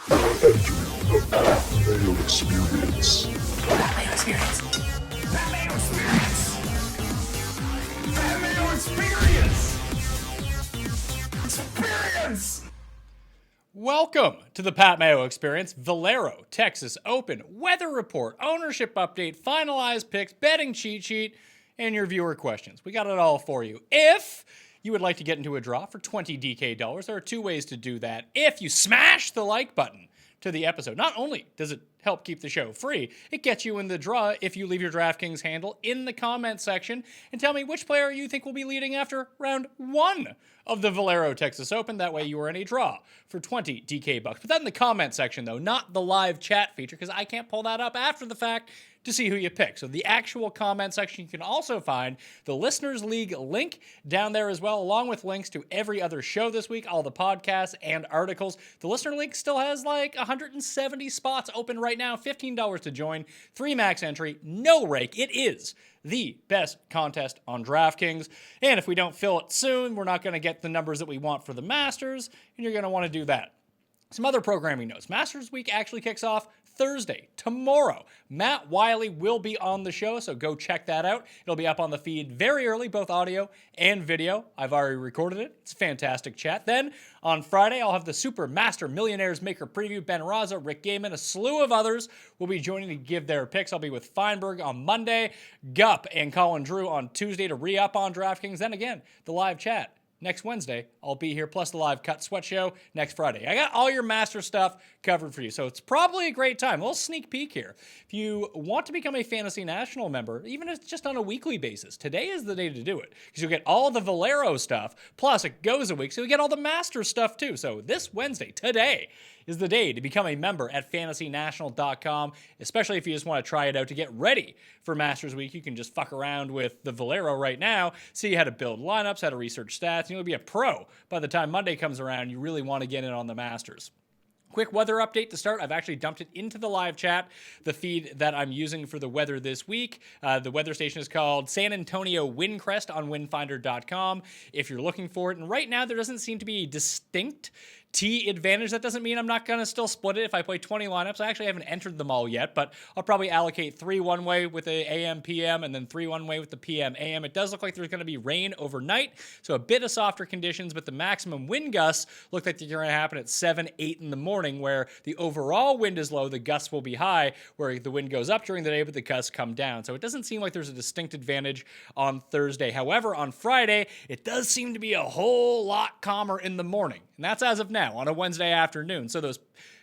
The Mayo Experience. Mayo Experience. Mayo Experience. Mayo Experience. Experience. Welcome to the Pat Mayo Experience, Valero Texas Open, weather report, ownership update, finalized picks, betting cheat sheet, and your viewer questions. We got it all for you. If you would like to get into a draw for $20 DK, there are two ways to do that. If you smash the like button to the episode, not only does it help keep the show free, it gets you in the draw if you leave your DraftKings handle in the comment section and tell me which player you think will be leading after round one of the Valero Texas Open. That way you are in a draw for 20 DK bucks. Put that in the comment section though, not the live chat feature, because I can't pull that up after the fact to see who you pick. So the actual comment section, you can also find the Listeners League link down there as well, along with links to every other show this week, all the podcasts and articles. The Listener League still has like 170 spots open right now, $15 to join, 3 max entry, no rake. It is the best contest on DraftKings. And if we don't fill it soon, we're not going to get the numbers that we want for the Masters, and you're going to want to do that. Some other programming notes. Masters Week actually kicks off Thursday, tomorrow. Matt Wiley will be on the show, so go check that out. It'll be up on the feed very early, both audio and video. I've already recorded it. It's a fantastic chat. Then on Friday, I'll have the Super Master Millionaires Maker preview. Ben Raza, Rick Gaiman, a slew of others will be joining to give their picks. I'll be with Feinberg on Monday, Gup and Colin Drew on Tuesday to re-up on DraftKings. Then again, the live chat. Next Wednesday, I'll be here, plus the live Cut Sweat Show next Friday. I got all your master stuff covered for you, so it's probably a great time. A little sneak peek here. If you want to become a Fantasy National member, even if it's just on a weekly basis, today is the day to do it, because you'll get all the Valero stuff, plus it goes a week, so you get all the master stuff too. So this Wednesday, today, is the day to become a member at fantasynational.com, especially if you just want to try it out to get ready for Masters Week. You can just fuck around with the Valero right now, see how to build lineups, how to research stats, and you'll be a pro by the time Monday comes around. You really want to get in on the Masters. Quick weather update to start. I've actually dumped it into the live chat, the feed that I'm using for the weather this week. The weather station is called San Antonio Windcrest on windfinder.com if you're looking for it. And right now, there doesn't seem to be a distinct T advantage. That doesn't mean I'm not going to still split it if I play 20 lineups. I actually haven't entered them all yet, but I'll probably allocate 3 one-way with the AM, PM, and then 3 one-way with the PM, AM. It does look like there's going to be rain overnight, so a bit of softer conditions, but the maximum wind gusts look like they're going to happen at 7, 8 in the morning, where the overall wind is low, the gusts will be high, where the wind goes up during the day, but the gusts come down. So it doesn't seem like there's a distinct advantage on Thursday. However, on Friday, it does seem to be a whole lot calmer in the morning, and that's as of now on a Wednesday afternoon. So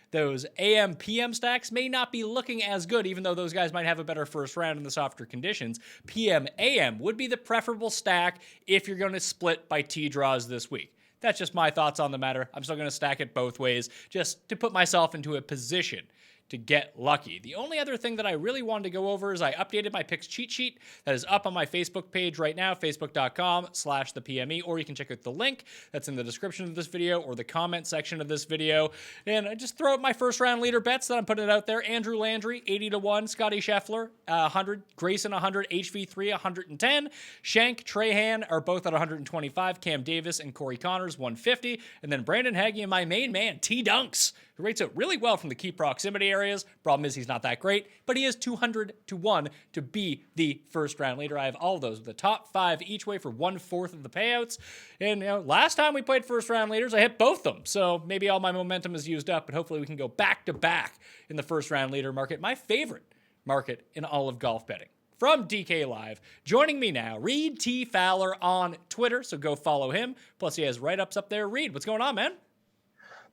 those AM PM stacks may not be looking as good, even though those guys might have a better first round in the softer conditions. PM AM would be the preferable stack if you're going to split by T draws this week. That's just my thoughts on the matter. I'm still going to stack it both ways just to put myself into a position to get lucky. The only other thing that I really wanted to go over is I updated my picks cheat sheet that is up on my Facebook page right now, facebook.com/thepme, or you can check out the link that's in the description of this video or the comment section of this video. And I just throw out my first round leader bets that I'm putting out there. Andrew Landry, 80-1, Scotty Scheffler, 100, Grayson, 100, HV3, 110, Shank, Trahan are both at 125, Cam Davis and Corey Connors, 150, and then Brandon Haggy and my main man, T Dunks, who rates out really well from the key proximity areas. Problem is he's not that great, but he is 200-1 to be the first round leader. I have all of those with the top 5 each way for 1/4 of the payouts. And last time we played first round leaders, I hit both them. So maybe all my momentum is used up, but hopefully we can go back to back in the first round leader market. My favorite market in all of golf betting. From DK Live, joining me now, Reid T. Fowler on Twitter. So go follow him. Plus he has write-ups up there. Reid, what's going on, man?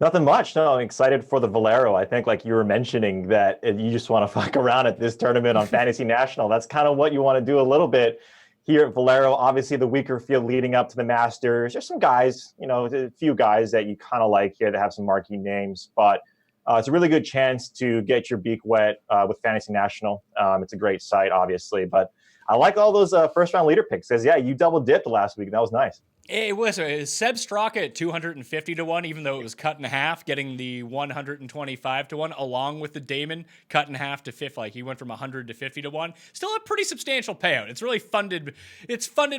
Nothing much. No, I'm excited for the Valero. I think, like you were mentioning, that you just want to fuck around at this tournament on Fantasy National. That's kind of what you want to do a little bit here at Valero. Obviously, the weaker field leading up to the Masters. There's some guys, a few guys that you kind of like here that have some marquee names. But it's a really good chance to get your beak wet with Fantasy National. It's a great site, obviously. But I like all those first-round leader picks because, yeah, you double-dipped last week, and that was nice. It was Seb Straka at 250 to 1, even though it was cut in half, getting the 125 to 1, along with the Damon cut in half to 50. Like he went from 100 to 50 to 1. Still a pretty substantial payout. It's really funded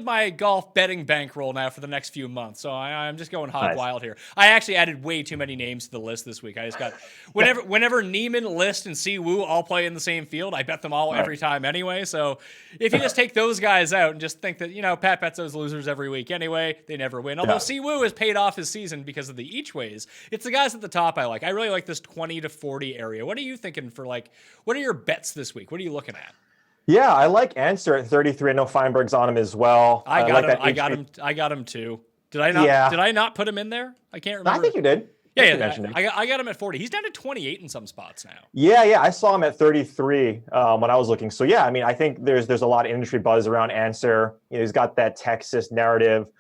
my golf betting bankroll now for the next few months. So I'm just going hog wild here. I actually added way too many names to the list this week. I just got whenever Neiman, List, and Si Woo all play in the same field, I bet them all every time anyway. So if you just take those guys out and just think that, Pat bets those losers every week anyway, they never win. Although Si Woo has paid off his season because of the each ways. It's the guys at the top I like. I really like this 20 to 40 area. What are you thinking for what are your bets this week? What are you looking at? Yeah, I like Answer at 33. I know Feinberg's on him as well. I got him too. Did I not put him in there? I can't remember. I think you did. Yeah, I got him at 40. He's down to 28 in some spots now. Yeah, I saw him at 33 when I was looking. So yeah, I mean, I think there's a lot of industry buzz around Answer. He's got that Texas narrative.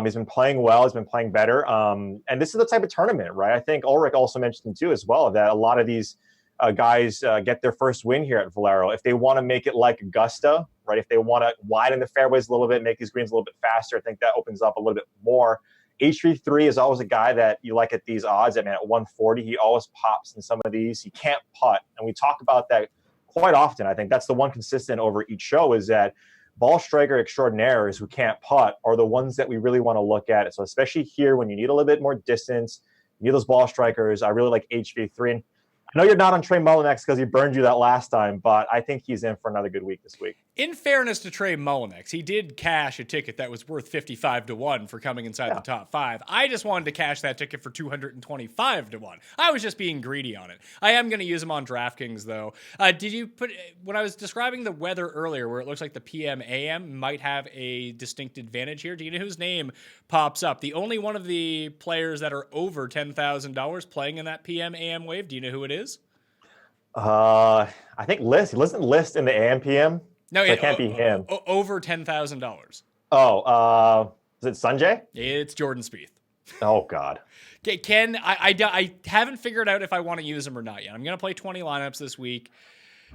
He's been playing well. He's been playing better. And this is the type of tournament, right? I think Ulrich also mentioned too as well that a lot of these guys get their first win here at Valero. If they want to make it like Augusta, right? If they want to widen the fairways a little bit, make these greens a little bit faster, I think that opens up a little bit more. H33 is always a guy that you like at these odds. I mean, at 140, he always pops in some of these. He can't putt. And we talk about that quite often. I think that's the one consistent over each show is that ball striker extraordinaires who can't putt are the ones that we really want to look at. So especially here when you need a little bit more distance, you need those ball strikers. I really like HV3. And I know you're not on Trey Mullinex because he burned you that last time, but I think he's in for another good week this week. In fairness to Trey Mullinex, he did cash a ticket that was worth 55 to 1 for coming inside the top 5. I just wanted to cash that ticket for 225 to 1. I was just being greedy on it. I am going to use him on DraftKings, though. Did you put, when I was describing the weather earlier, where it looks like the PM AM might have a distinct advantage here, do you know whose name pops up? The only one of the players that are over $10,000 playing in that PM AM wave, do you know who it is? I think List. He doesn't List in the AM PM. No, so it can't be him. Over $10,000. Oh, is it Sanjay? It's Jordan Spieth. Oh God. Ken, I haven't figured out if I want to use him or not yet. I'm going to play 20 lineups this week.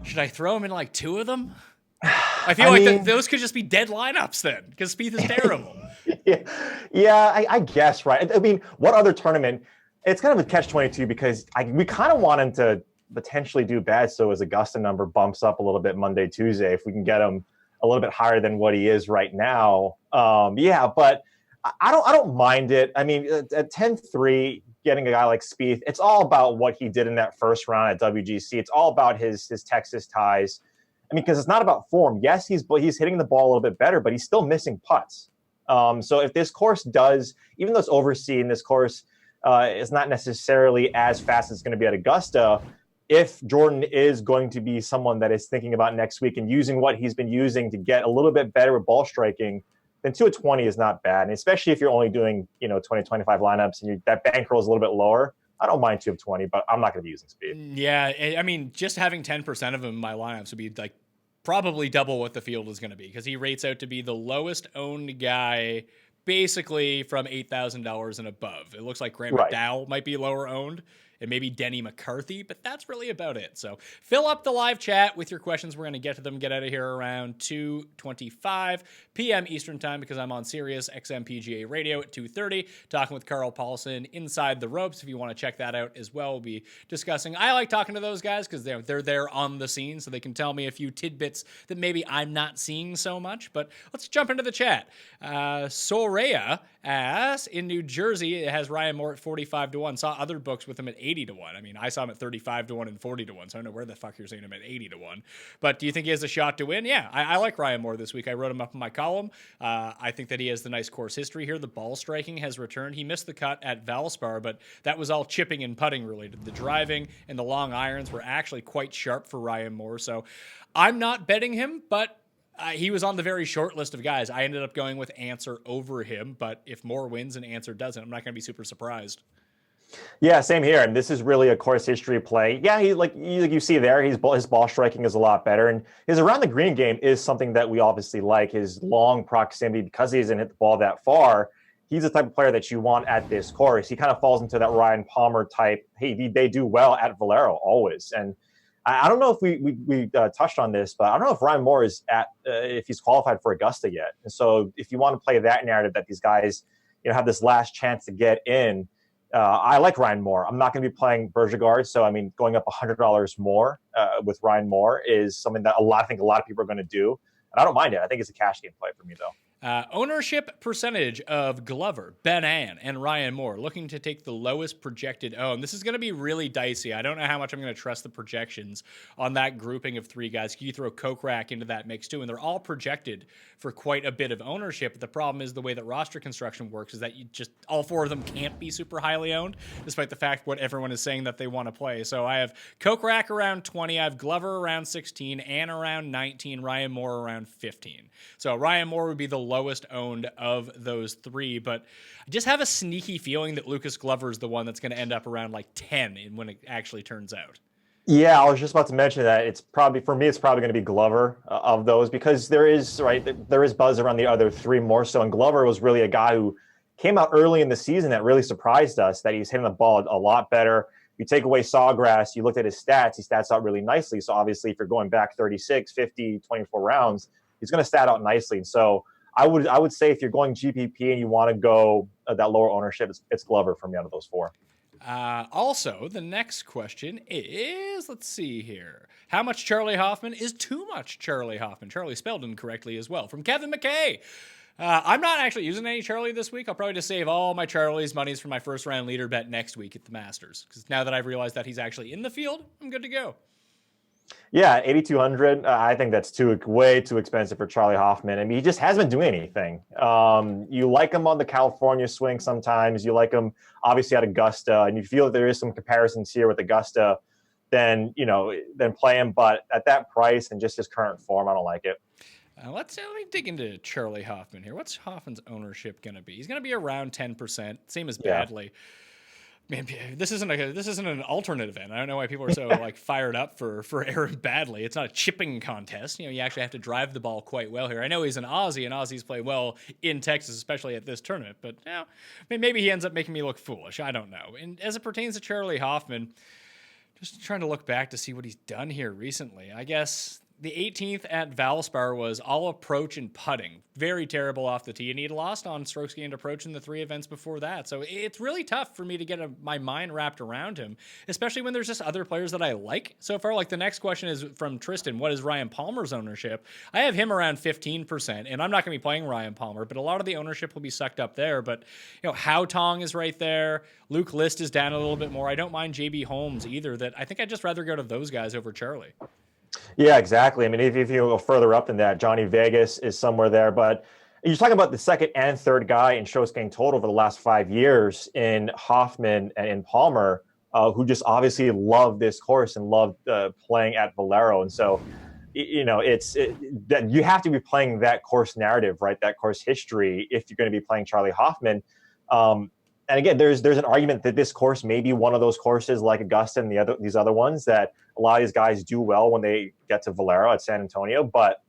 Should I throw him in like 2 of them? I feel those could just be dead lineups then, because Spieth is terrible. I guess, right. I mean, what other tournament? It's kind of a catch-22 because we kind of want him to potentially do bad, so his Augusta number bumps up a little bit Monday, Tuesday, if we can get him a little bit higher than what he is right now. But I don't mind it. I mean, at 10-3, getting a guy like Spieth, it's all about what he did in that first round at WGC. It's all about his Texas ties. I mean, because it's not about form. Yes, he's hitting the ball a little bit better, but he's still missing putts. So if this course does, even though it's overseen, this course is not necessarily as fast as it's going to be at Augusta. If Jordan is going to be someone that is thinking about next week and using what he's been using to get a little bit better with ball striking, then 2 of 20 is not bad. And especially if you're only doing, 20, 25 lineups and that bankroll is a little bit lower, I don't mind 2 of 20, but I'm not going to be using Spieth. Yeah, I mean, just having 10% of him in my lineups would be like probably double what the field is going to be, because he rates out to be the lowest owned guy basically from $8,000 and above. It looks like Graham McDowell might be lower owned, and maybe Denny McCarthy, but that's really about it. So fill up the live chat with your questions. We're going to get to them, get out of here around 2:25 p.m. Eastern time, because I'm on Sirius XM PGA Radio at 2:30, talking with Carl Paulson inside the ropes. If you want to check that out as well, we'll be discussing. I like talking to those guys because they're there on the scene, so they can tell me a few tidbits that maybe I'm not seeing so much. But let's jump into the chat. Soraya asks, in New Jersey, it has Ryan Moore at 45 to 1. Saw other books with him at 80 to 1. I mean, I saw him at 35 to 1 and 40 to 1, so I don't know where the fuck you're seeing him at 80 to 1. But do you think he has a shot to win? Yeah, I like Ryan Moore this week. I wrote him up in my column. I think that he has the nice course history here. The ball striking has returned. He missed the cut at Valspar, but that was all chipping and putting related. The driving and the long irons were actually quite sharp for Ryan Moore. So I'm not betting him, but he was on the very short list of guys. I ended up going with Answer over him, but if Moore wins and Answer doesn't, I'm not going to be super surprised. Yeah, same here. And this is really a course history play. Yeah, he like you see there, his ball striking is a lot better, and his around the green game is something that we obviously like. His long proximity, because he doesn't hit the ball that far. He's the type of player that you want at this course. He kind of falls into that Ryan Palmer type. Hey, they do well at Valero always, and I don't know if we touched on this, but I don't know if Ryan Moore is if he's qualified for Augusta yet. And so if you want to play that narrative that these guys, have this last chance to get in, I like Ryan Moore. I'm not going to be playing Bergegaard, so I mean, going up $100 more with Ryan Moore is something that I think a lot of people are going to do, and I don't mind it. I think it's a cash game play for me, though. Ownership percentage of Glover, Ben Ann, and Ryan Moore looking to take the lowest projected own. This is going to be really dicey. I don't know how much I'm going to trust the projections on that grouping of three guys. You throw Kokrak into that mix too, and they're all projected for quite a bit of ownership. But the problem is the way that roster construction works is that all four of them can't be super highly owned, despite the fact what everyone is saying that they want to play. So I have Kokrak around 20, I have Glover around 16, Ann around 19, Ryan Moore around 15. So Ryan Moore would be the lowest owned of those three, but I just have a sneaky feeling that Lucas Glover is the one that's going to end up around like 10 when it actually turns out. Yeah, I was just about to mention that it's probably going to be Glover of those, because there is buzz around the other three more so, and Glover was really a guy who came out early in the season that really surprised us, that he's hitting the ball a lot better. You take away Sawgrass, you looked at his stats, he stats out really nicely. So obviously if you're going back 36, 50, 24 rounds, he's going to stat out nicely. And so I would say if you're going GPP and you want to go that lower ownership, it's Glover for me out of those four. Also, the next question is, let's see here. How much Charlie Hoffman is too much Charlie Hoffman? Charlie spelled incorrectly as well. From Kevin McKay. I'm not actually using any Charlie this week. I'll probably just save all my Charlie's monies for my first round leader bet next week at the Masters, because now that I've realized that he's actually in the field, I'm good to go. Yeah, 8,200. I think that's way too expensive for Charlie Hoffman. I mean, he just hasn't been doing anything. You like him on the California swing sometimes. You like him obviously at Augusta, and you feel that there is some comparisons here with Augusta. Then play him. But at that price and just his current form, I don't like it. Let me dig into Charlie Hoffman here. What's Hoffman's ownership going to be? He's going to be around 10%, same as Badley. Man, this isn't an alternate event. I don't know why people are so fired up for Aaron Badley. It's not a chipping contest. You actually have to drive the ball quite well here. I know he's an Aussie, and Aussies play well in Texas, especially at this tournament. But maybe he ends up making me look foolish. I don't know. And as it pertains to Charlie Hoffman, just trying to look back to see what he's done here recently. I guess the 18th at Valspar was all approach and putting. Very terrible off the tee. And he'd lost on strokes gained approach in the three events before that. So it's really tough for me to get my mind wrapped around him, especially when there's just other players that I like so far. Like the next question is from Tristan. What is Ryan Palmer's ownership? I have him around 15%, and I'm not going to be playing Ryan Palmer, but a lot of the ownership will be sucked up there. But, Hao Tong is right there. Luke List is down a little bit more. I don't mind JB Holmes either. That I think I'd just rather go to those guys over Charlie. Yeah, exactly. I mean, if you go further up than that, Johnny Vegas is somewhere there. But you're talking about the second and third guy in strokes gained total over the last 5 years in Hoffman and in Palmer, who just obviously love this course and love playing at Valero. And so, that you have to be playing that course narrative, right? That course history if you're going to be playing Charlie Hoffman. And again, there's an argument that this course may be one of those courses like Augusta and these other ones that a lot of these guys do well when they get to Valero at San Antonio. But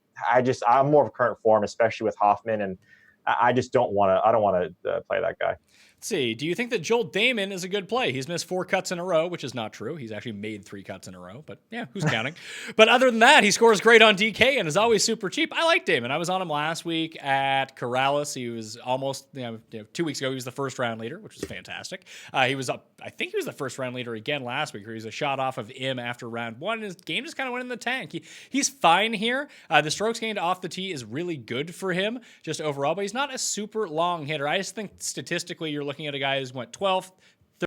I'm more of current form, especially with Hoffman, and I don't want to play that guy. Let's see. Do you think that Joel Damon is a good play? He's missed 4 cuts in a row, which is not true. He's actually made 3 cuts in a row, but yeah, who's counting? But other than that, he scores great on DK and is always super cheap. I like Damon. I was on him last week at Corrales. He was almost, 2 weeks ago, he was the first round leader, which was fantastic. He was up, I think he was the first round leader again last week, where he was a shot off of him after round 1. And his game just kind of went in the tank. He's fine here. The strokes gained off the tee is really good for him, just overall, but he's not a super long hitter. I just think statistically, you're looking at a guy who's went 12th,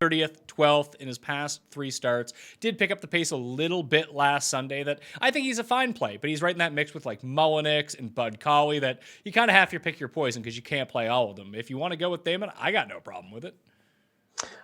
30th, 12th in his past 3 starts. Did pick up the pace a little bit last Sunday. That I think he's a fine play, but he's right in that mix with like Mullenix and Bud Cauley that you kind of have to pick your poison because you can't play all of them. If you want to go with Damon, I got no problem with it.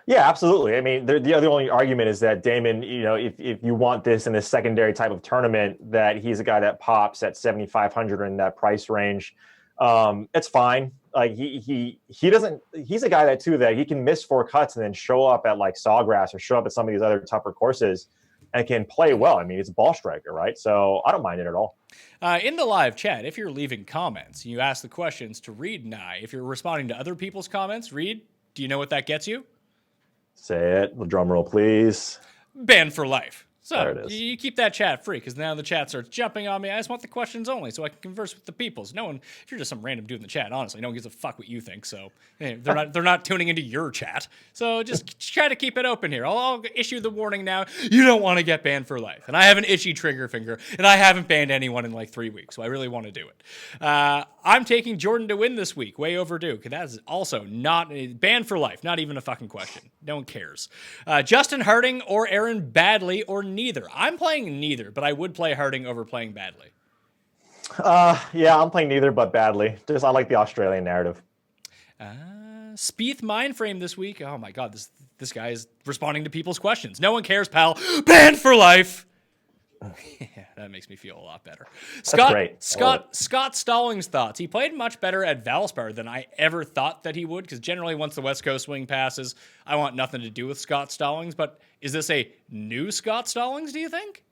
Yeah, absolutely. I mean, the only argument is that Damon, if you want this in a secondary type of tournament, that he's a guy that pops at 7,500 in that price range. It's fine. Like he's a guy that he can miss 4 cuts and then show up at like Sawgrass or show up at some of these other tougher courses and can play well. I mean, he's a ball striker, right? So I don't mind it at all. In the live chat, if you're leaving comments, you ask the questions to Reid and I. If you're responding to other people's comments, Reid, do you know what that gets you? Say it. The drum roll, please. Banned for life. So There it is. you keep that chat free because now the chat starts jumping on me. I just want the questions only so I can converse with the people. So no one, if you're just some random dude in the chat, honestly, no one gives a fuck what you think. So they're not tuning into your chat. So just try to keep it open here. I'll issue the warning now. You don't want to get banned for life. And I have an itchy trigger finger, and I haven't banned anyone in like 3 weeks. So I really want to do it. I'm taking Jordan to win this week. Way overdue. Because that is also not banned for life. Not even a fucking question. No one cares. Justin Harding or Aaron Badley or neither. I'm playing neither, but I would play Harding over playing Badley. Yeah, I'm playing neither, but Badley. Just I like the Australian narrative. Spieth Mindframe this week. Oh my God, this guy is responding to people's questions. No one cares, pal. Banned for life. Yeah, that makes me feel a lot better. Scott Stallings thoughts. He played much better at Valspar than I ever thought that he would, because generally once the West Coast swing passes, I want nothing to do with Scott Stallings. But is this a new Scott Stallings, do you think?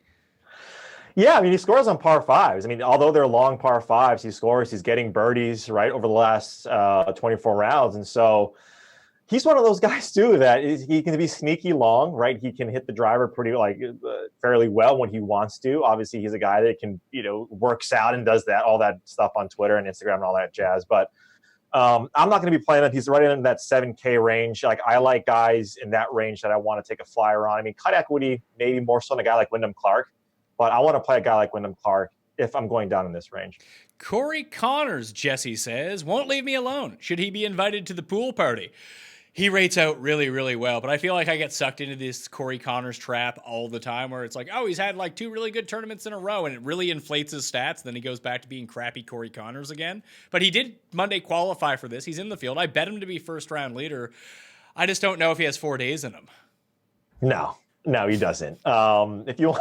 Yeah, I mean, he scores on par fives. I mean, although they're long par fives, he's getting birdies, right, over the last 24 rounds. And so he's one of those guys too that he can be sneaky long, right? He can hit the driver pretty fairly well when he wants to. Obviously, he's a guy that can, works out and does all that stuff on Twitter and Instagram and all that jazz. But I'm not going to be playing him. He's right in that 7K range. Like, I like guys in that range that I want to take a flyer on. I mean, cut equity maybe more so on a guy like Wyndham Clark, but I want to play a guy like Wyndham Clark if I'm going down in this range. Corey Connors, Jesse says, won't leave me alone. Should he be invited to the pool party? He rates out really, really well, but I feel like I get sucked into this Corey Connors trap all the time where it's like, oh, he's had like 2 really good tournaments in a row, and it really inflates his stats. Then he goes back to being crappy Corey Connors again. But he did Monday qualify for this. He's in the field. I bet him to be first-round leader. I just don't know if he has 4 days in him. No, he doesn't. If you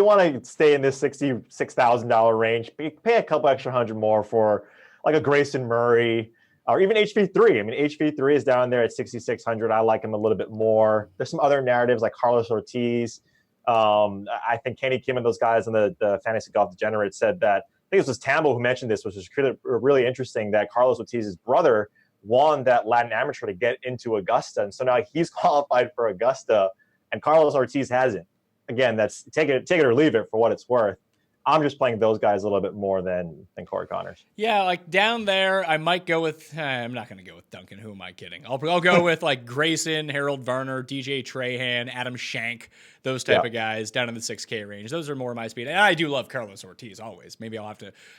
want to stay in this $66,000 range, pay a couple extra $100 more for like a Grayson Murray, or even HV3. I mean, HV3 is down there at 6,600. I like him a little bit more. There's some other narratives like Carlos Ortiz. I think Kenny Kim and those guys in the Fantasy Golf Degenerate said that, I think it was Tambo who mentioned this, which was really interesting, that Carlos Ortiz's brother won that Latin Amateur to get into Augusta. And so now he's qualified for Augusta, and Carlos Ortiz hasn't. Again, that's take it or leave it for what it's worth. I'm just playing those guys a little bit more than Corey Connors. Yeah, like down there, I might go with. I'm not going to go with Duncan. Who am I kidding? I'll go with like Grayson, Harold Varner, DJ Trahan, Adam Shank, those type of guys down in the 6K range. Those are more my speed. And I do love Carlos Ortiz always. Maybe I'll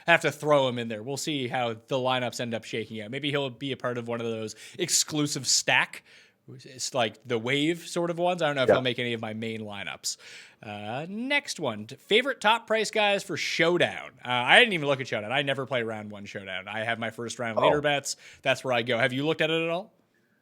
have to throw him in there. We'll see how the lineups end up shaking out. Maybe he'll be a part of one of those exclusive stack. It's like the wave sort of ones. I don't know if he'll make any of my main lineups. Next one, favorite top price guys for Showdown. I didn't even look at Showdown. I never play round 1 Showdown. I have my first round leader bets. That's where I go. Have you looked at it at all?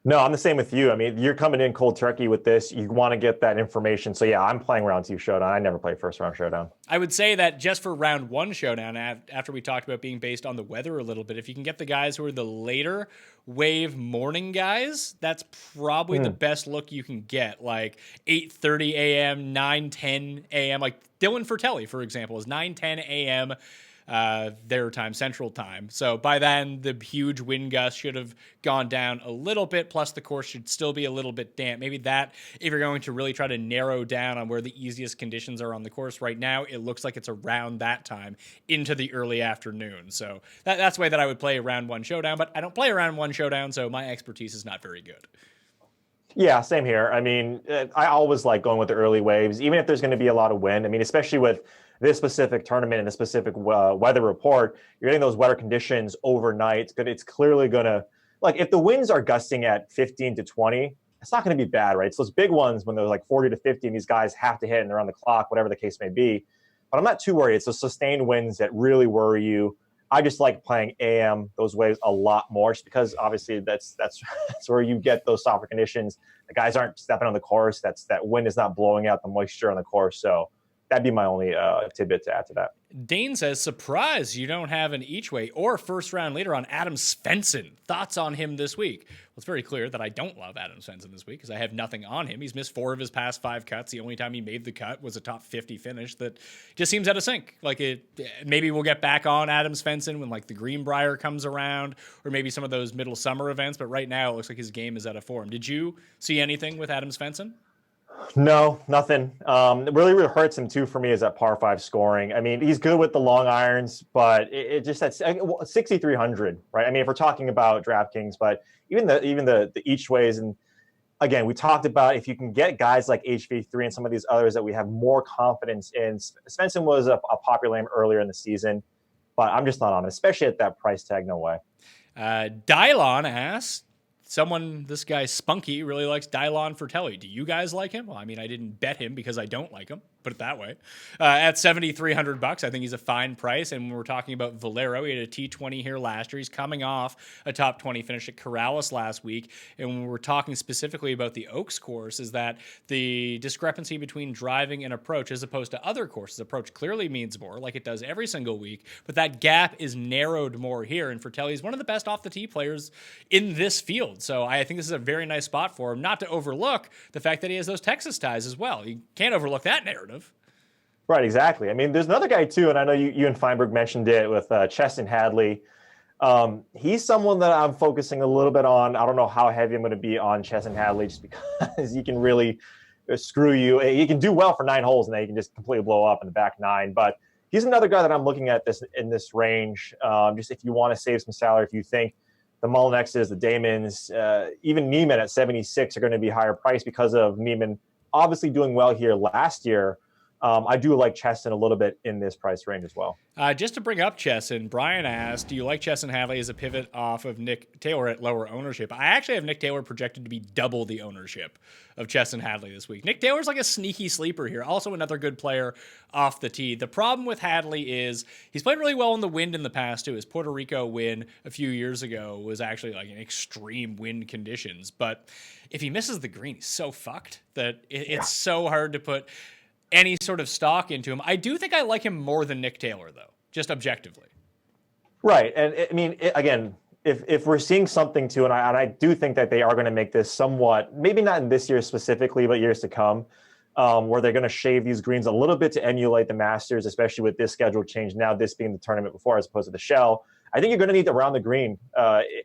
No, I'm the same with you. I mean, you're coming in cold turkey with this. You want to get that information. So yeah, I'm playing round 2 Showdown. I never play first round Showdown. I would say that just for round 1 Showdown, after we talked about being based on the weather a little bit, if you can get the guys who are the later wave morning guys, that's probably the best look you can get. Like 8:30 a.m., 9:10 a.m. Like Dylan Fertelli, for example, is 9:10 a.m. Their time, Central Time. So by then, the huge wind gust should have gone down a little bit, plus the course should still be a little bit damp. Maybe that, if you're going to really try to narrow down on where the easiest conditions are on the course right now, it looks like it's around that time into the early afternoon. So that's the way that I would play a round 1 Showdown, but I don't play a round 1 Showdown, so my expertise is not very good. Yeah, same here. I mean, I always like going with the early waves, even if there's going to be a lot of wind. I mean, especially with this specific tournament and the specific weather report, you're getting those weather conditions overnight. It's clearly going to, like, if the winds are gusting at 15 to 20, it's not going to be bad, right? It's those big ones when they're like 40 to 50 and these guys have to hit and they're on the clock, whatever the case may be. But I'm not too worried. It's those sustained winds that really worry you. I just like playing AM, those waves, a lot more, just because obviously that's where you get those softer conditions. The guys aren't stepping on the course. That wind is not blowing out the moisture on the course. So that'd be my only tidbit to add to that. Dane says, surprise, you don't have an each way or first round leader on Adam Svensson. Thoughts on him this week? Well, it's very clear that I don't love Adam Svensson this week because I have nothing on him. He's missed 4 of his past 5 cuts. The only time he made the cut was a top 50 finish that just seems out of sync. Like, maybe we'll get back on Adam Svensson when like the Greenbrier comes around, or maybe some of those middle summer events. But right now it looks like his game is out of form. Did you see anything with Adam Svensson? No, nothing. It really hurts him too for me is that par five scoring. I mean, he's good with the long irons, but it just that's 6,300, right? I mean, if we're talking about DraftKings, but even the each ways, and again, we talked about if you can get guys like HV3 and some of these others that we have more confidence in. Svensson was a popular name earlier in the season, but I'm just not on it, especially at that price tag. No way. Dylon asks, this guy Spunky really likes Dylon Fratelli. Do you guys like him? Well, I mean, I didn't bet him because I don't like him. Put it that way. At $7,300, I think he's a fine price. And when we're talking about Valero, he had a T20 here last year. He's coming off a top 20 finish at Corrales last week. And when we're talking specifically about the Oaks course, is that the discrepancy between driving and approach, as opposed to other courses, approach clearly means more, like it does every single week. But that gap is narrowed more here. And Fratelli is one of the best off the tee players in this field. So I think this is a very nice spot for him, not to overlook the fact that he has those Texas ties as well. You can't overlook that narrative. Right, exactly. I mean, there's another guy too, and I know you and Feinberg mentioned it with Chesson Hadley. He's someone that I'm focusing a little bit on. I don't know how heavy I'm going to be on Chesson Hadley just because he can really screw you. He can do well for 9 holes, and then he can just completely blow up in the back 9. But he's another guy that I'm looking at in this range. Just if you want to save some salary, if you think the Mullinexes, the Damons, even Neiman at 76 are going to be higher priced because of Neiman obviously doing well here last year. I do like Chesson a little bit in this price range as well. Just to bring up Chesson, Brian asked, do you like Chesson Hadley as a pivot off of Nick Taylor at lower ownership? I actually have Nick Taylor projected to be double the ownership of Chesson Hadley this week. Nick Taylor's like a sneaky sleeper here. Also another good player off the tee. The problem with Hadley is he's played really well in the wind in the past too. His Puerto Rico win a few years ago was actually like in extreme wind conditions. But if he misses the green, he's so fucked that it's so hard to put any sort of stock into him. I do think I like him more than Nick Taylor, though, just objectively. Right. And I mean, again, if we're seeing something too, and I do think that they are going to make this somewhat, maybe not in this year specifically, but years to come, where they're going to shave these greens a little bit to emulate the Masters, especially with this schedule change now, this being the tournament before as opposed to the shell. I think you're going to need to round the green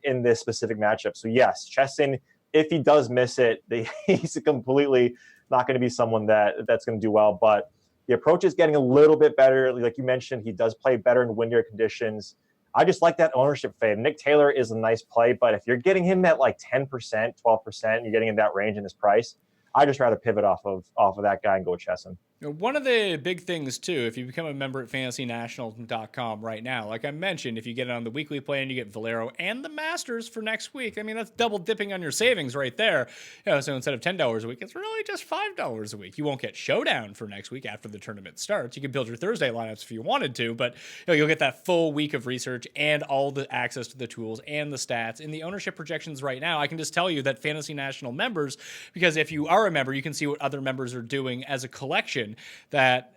in this specific matchup. So yes, Chesson, if he does miss it, he's completely not going to be someone that's going to do well. But the approach is getting a little bit better. Like you mentioned, he does play better in windier conditions. I just like that ownership fade. Nick Taylor is a nice play, but if you're getting him at like 10%, 12%, you're getting in that range in his price, I'd just rather pivot off of that guy and go with Chesson. One of the big things, too, if you become a member at fantasynational.com right now, like I mentioned, if you get it on the weekly plan, you get Valero and the Masters for next week. I mean, that's double dipping on your savings right there. So instead of $10 a week, it's really just $5 a week. You won't get Showdown for next week after the tournament starts. You can build your Thursday lineups if you wanted to, but you'll get that full week of research and all the access to the tools and the stats. In the ownership projections right now, I can just tell you that Fantasy National members, because if you are a member, you can see what other members are doing as a collection. That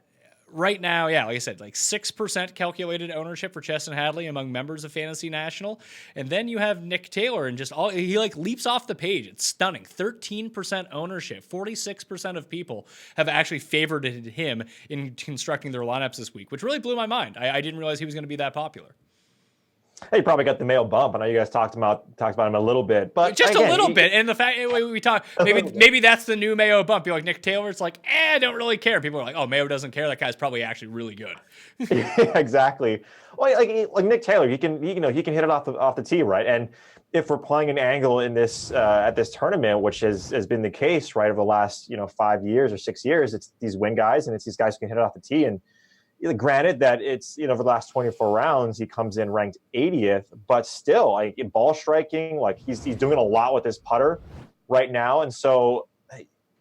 right now, like I said, like 6% calculated ownership for Chesson Hadley among members of Fantasy National. And then you have Nick Taylor and he like leaps off the page. It's stunning. 13% ownership. 46% of people have actually favored him in constructing their lineups this week, which really blew my mind. I didn't realize he was going to be that popular. Hey, you probably got the Mayo bump. I know you guys talked about him a little bit, but just again, a little bit. And the fact we talk, maybe that's the new Mayo bump. You're like Nick Taylor. It's like, I don't really care. People are like, oh, Mayo doesn't care. That guy's probably actually really good. Yeah, exactly. Well, like Nick Taylor, he can hit it off the tee, right? And if we're playing an angle in this at this tournament, which has been the case, right, over the last 5 years or 6 years, it's these win guys and it's these guys who can hit it off the tee. And granted that it's for the last 24 rounds he comes in ranked 80th, but still like in ball striking, like he's doing a lot with his putter right now, and so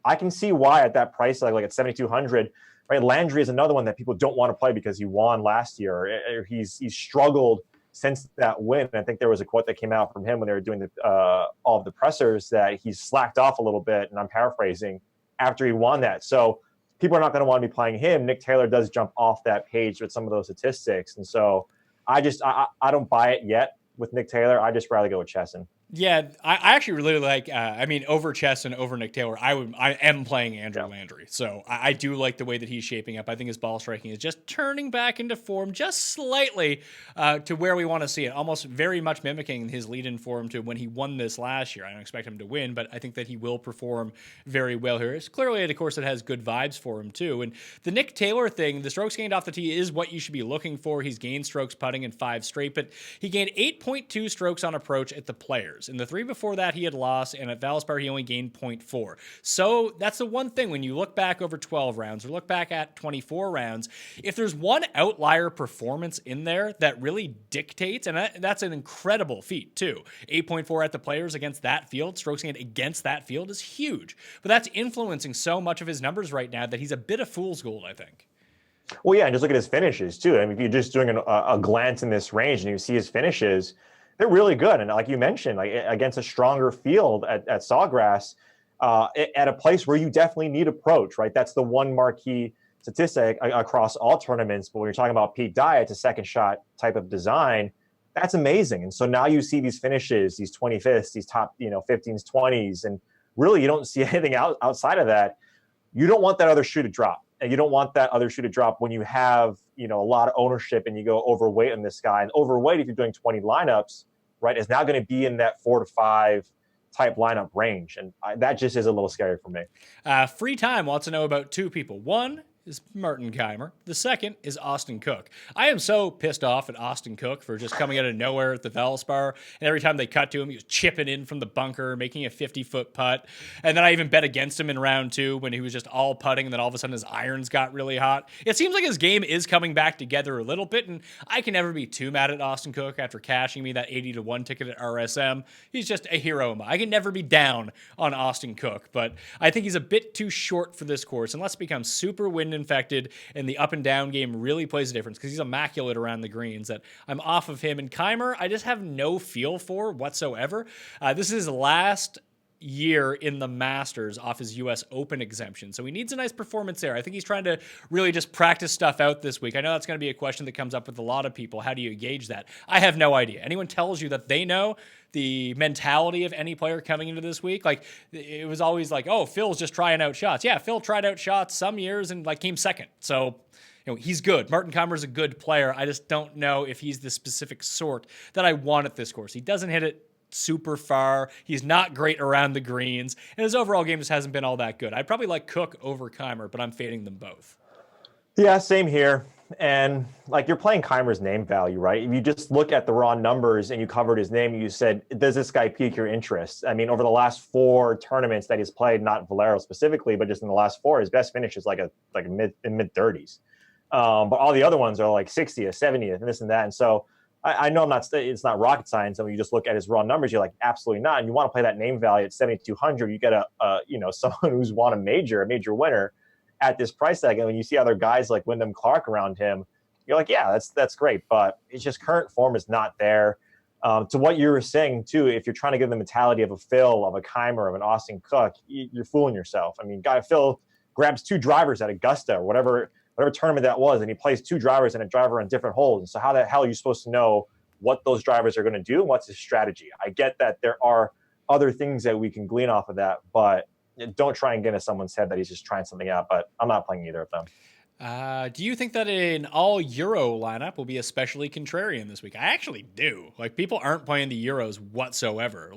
I can see why at that price, like at 7,200, right? Landry is another one that people don't want to play because he won last year. He's struggled since that win. I think there was a quote that came out from him when they were doing all of the pressers that he's slacked off a little bit, and I'm paraphrasing, after he won that. So people are not going to want to be playing him. Nick Taylor does jump off that page with some of those statistics. And so I don't buy it yet with Nick Taylor. I just rather go with Chesson. Yeah, I actually really like. Over Chess and over Nick Taylor, I am playing Andrew Landry, so I do like the way that he's shaping up. I think his ball striking is just turning back into form, just slightly to where we want to see it. Almost very much mimicking his lead-in form to when he won this last year. I don't expect him to win, but I think that he will perform very well here. It's clearly a course that has good vibes for him too. And the Nick Taylor thing, the strokes gained off the tee is what you should be looking for. He's gained strokes putting in 5 straight, but he gained 8.2 strokes on approach at the Players. In the 3 before that, he had lost, and at Valspar, he only gained 0.4. So that's the one thing when you look back over 12 rounds or look back at 24 rounds, if there's one outlier performance in there that really dictates, and that's an incredible feat too. 8.4 at the Players against that field, strokes gained against that field is huge. But that's influencing so much of his numbers right now that he's a bit of fool's gold, I think. Well, yeah, and just look at his finishes too. I mean, if you're just doing a glance in this range and you see his finishes, they're really good. And like you mentioned, like against a stronger field at Sawgrass, at a place where you definitely need approach, right? That's the one marquee statistic across all tournaments. But when you're talking about peak diets, a second shot type of design, that's amazing. And so now you see these finishes, these 25ths, these top, 15s, 20s, and really you don't see anything outside of that. You don't want that other shoe to drop. And you don't want that other shoe to drop when you have, a lot of ownership and you go overweight on this guy. And overweight, if you're doing 20 lineups, right, is now going to be in that 4 to 5 type lineup range. And that just is a little scary for me. Free Time wants to know about 2 people. One is Martin Kaymer. The second is Austin Cook. I am so pissed off at Austin Cook for just coming out of nowhere at the Valspar. And every time they cut to him, he was chipping in from the bunker, making a 50-foot putt. And then I even bet against him in round 2 when he was just all putting. And then all of a sudden his irons got really hot. It seems like his game is coming back together a little bit. And I can never be too mad at Austin Cook after cashing me that 80-1 ticket at RSM. He's just a hero. I can never be down on Austin Cook. But I think he's a bit too short for this course. Unless it becomes super wind infected and the up and down game really plays a difference because he's immaculate around the greens, that I'm off of him. And Kaymer, I just have no feel for whatsoever. This is his last year in the Masters off his US Open exemption. So he needs a nice performance there. I think he's trying to really just practice stuff out this week. I know that's going to be a question that comes up with a lot of people. How do you gauge that? I have no idea. Anyone tells you that they know the mentality of any player coming into this week? Like, it was always like, oh, Phil's just trying out shots. Yeah, Phil tried out shots some years and came second. So he's good. Martin Kaymer's a good player. I just don't know if he's the specific sort that I want at this course. He doesn't hit it super far. He's not great around the greens. And his overall game just hasn't been all that good. I'd probably like Cook over Kaymer, but I'm fading them both. Yeah, same here. And you're playing Kaymer's name value, right? If you just look at the raw numbers and you covered his name, you said, does this guy pique your interest? I mean, over the last 4 tournaments that he's played, not Valero specifically, but just in the last 4, his best finish is mid 30s. But all the other ones are 60th, 70th, and this and that. And so I know it's not rocket science. And when you just look at his raw numbers, you're like, absolutely not. And you want to play that name value at 7,200. You get someone who's won a major winner at this price tag. And when you see other guys like Wyndham Clark around him, you're like, yeah, that's great. But it's just current form is not there. To what you were saying too, if you're trying to give the mentality of a Phil, of a Kaymer, of an Austin Cook, you're fooling yourself. I mean, Phil grabs 2 drivers at Augusta or whatever tournament that was, and he plays 2 drivers and a driver on different holes. And so how the hell are you supposed to know what those drivers are going to do and what's his strategy? I get that there are other things that we can glean off of that, but don't try and get into someone's head that he's just trying something out. But I'm not playing either of them. Do you think that an all Euro lineup will be especially contrarian this week? I actually do. People aren't playing the Euros whatsoever.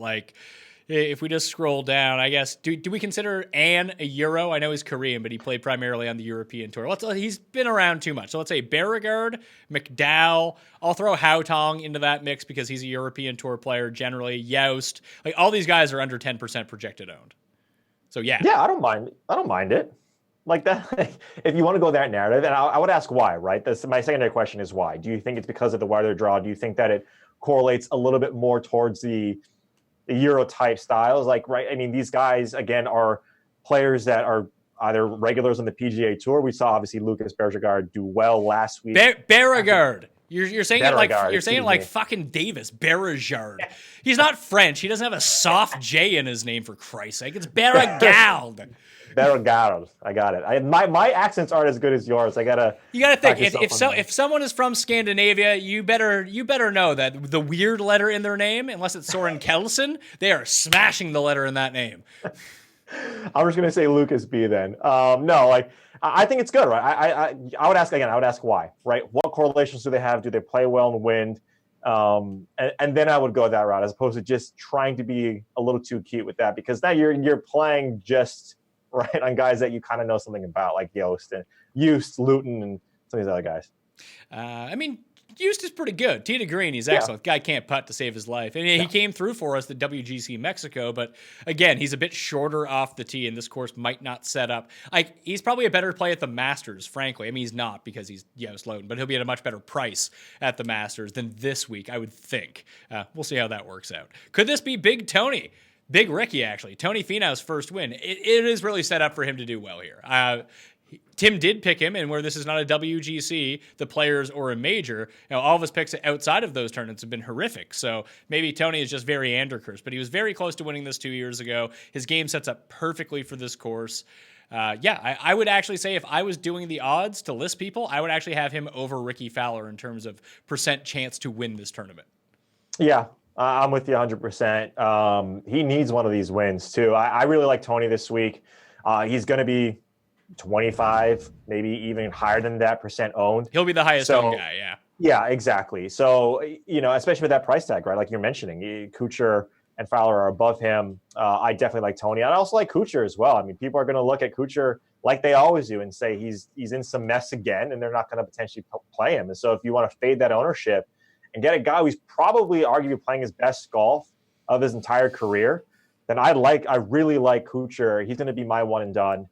If we just scroll down, I guess, do we consider An a Euro? I know he's Korean, but he played primarily on the European Tour. He's been around too much. So let's say Beauregard, McDowell. I'll throw Haotong into that mix because he's a European Tour player generally. Youst. All these guys are under 10% projected owned. So yeah. Yeah, I don't mind it. Like that, if you want to go that narrative, and I would ask why, right? My secondary question is why. Do you think it's because of the weather draw? Do you think that it correlates a little bit more towards the Euro type styles? Right? I mean, these guys, again, are players that are either regulars on the PGA Tour. We saw, obviously, Lucas Beauregard do well last week. Beauregard. You're saying Beauregard, it like fucking Davis. Beauregard. He's not French. He doesn't have a soft J in his name, for Christ's sake. It's Beauregard. Vergara. I got it. My accents aren't as good as yours. You gotta think if someone is from Scandinavia, you better know that the weird letter in their name, unless it's Soren Kelsen, they are smashing the letter in that name. I'm just gonna say Lucas B then. No, I think it's good, right? I would ask again. I would ask why, right? What correlations do they have? Do they play well in wind? And then I would go that route as opposed to just trying to be a little too cute with that, because now you're playing just right on guys that you kind of know something about, like Yost, Luton, and some of these other guys. Yost is pretty good. Tita Green, he's excellent. Guy can't putt to save his life. And he came through for us at WGC Mexico, but again, he's a bit shorter off the tee, and this course might not set up. He's probably a better play at the Masters, frankly. I mean, he's not because he's Yost Luton, but he'll be at a much better price at the Masters than this week, I would think. We'll see how that works out. Could this be Big Tony? Big Ricky, actually. Tony Finau's first win. It is really set up for him to do well here. Tim did pick him, and where this is not a WGC, the Players, or a major, all of his picks outside of those tournaments have been horrific. So maybe Tony is just very Anderkirch, but he was very close to winning this 2 years ago. His game sets up perfectly for this course. I would actually say if I was doing the odds to list people, I would actually have him over Ricky Fowler in terms of percent chance to win this tournament. Yeah, I'm with you 100%. He needs one of these wins, too. I really like Tony this week. He's going to be 25, maybe even higher than that percent owned. He'll be the highest owned guy, yeah. Yeah, exactly. So, especially with that price tag, right? Like you're mentioning, Kuchar and Fowler are above him. I definitely like Tony. I also like Kuchar as well. I mean, people are going to look at Kuchar like they always do and say he's in some mess again, and they're not going to potentially play him. And so if you want to fade that ownership and get a guy who's probably arguably playing his best golf of his entire career, then I really like Kuchar. He's going to be my one and done.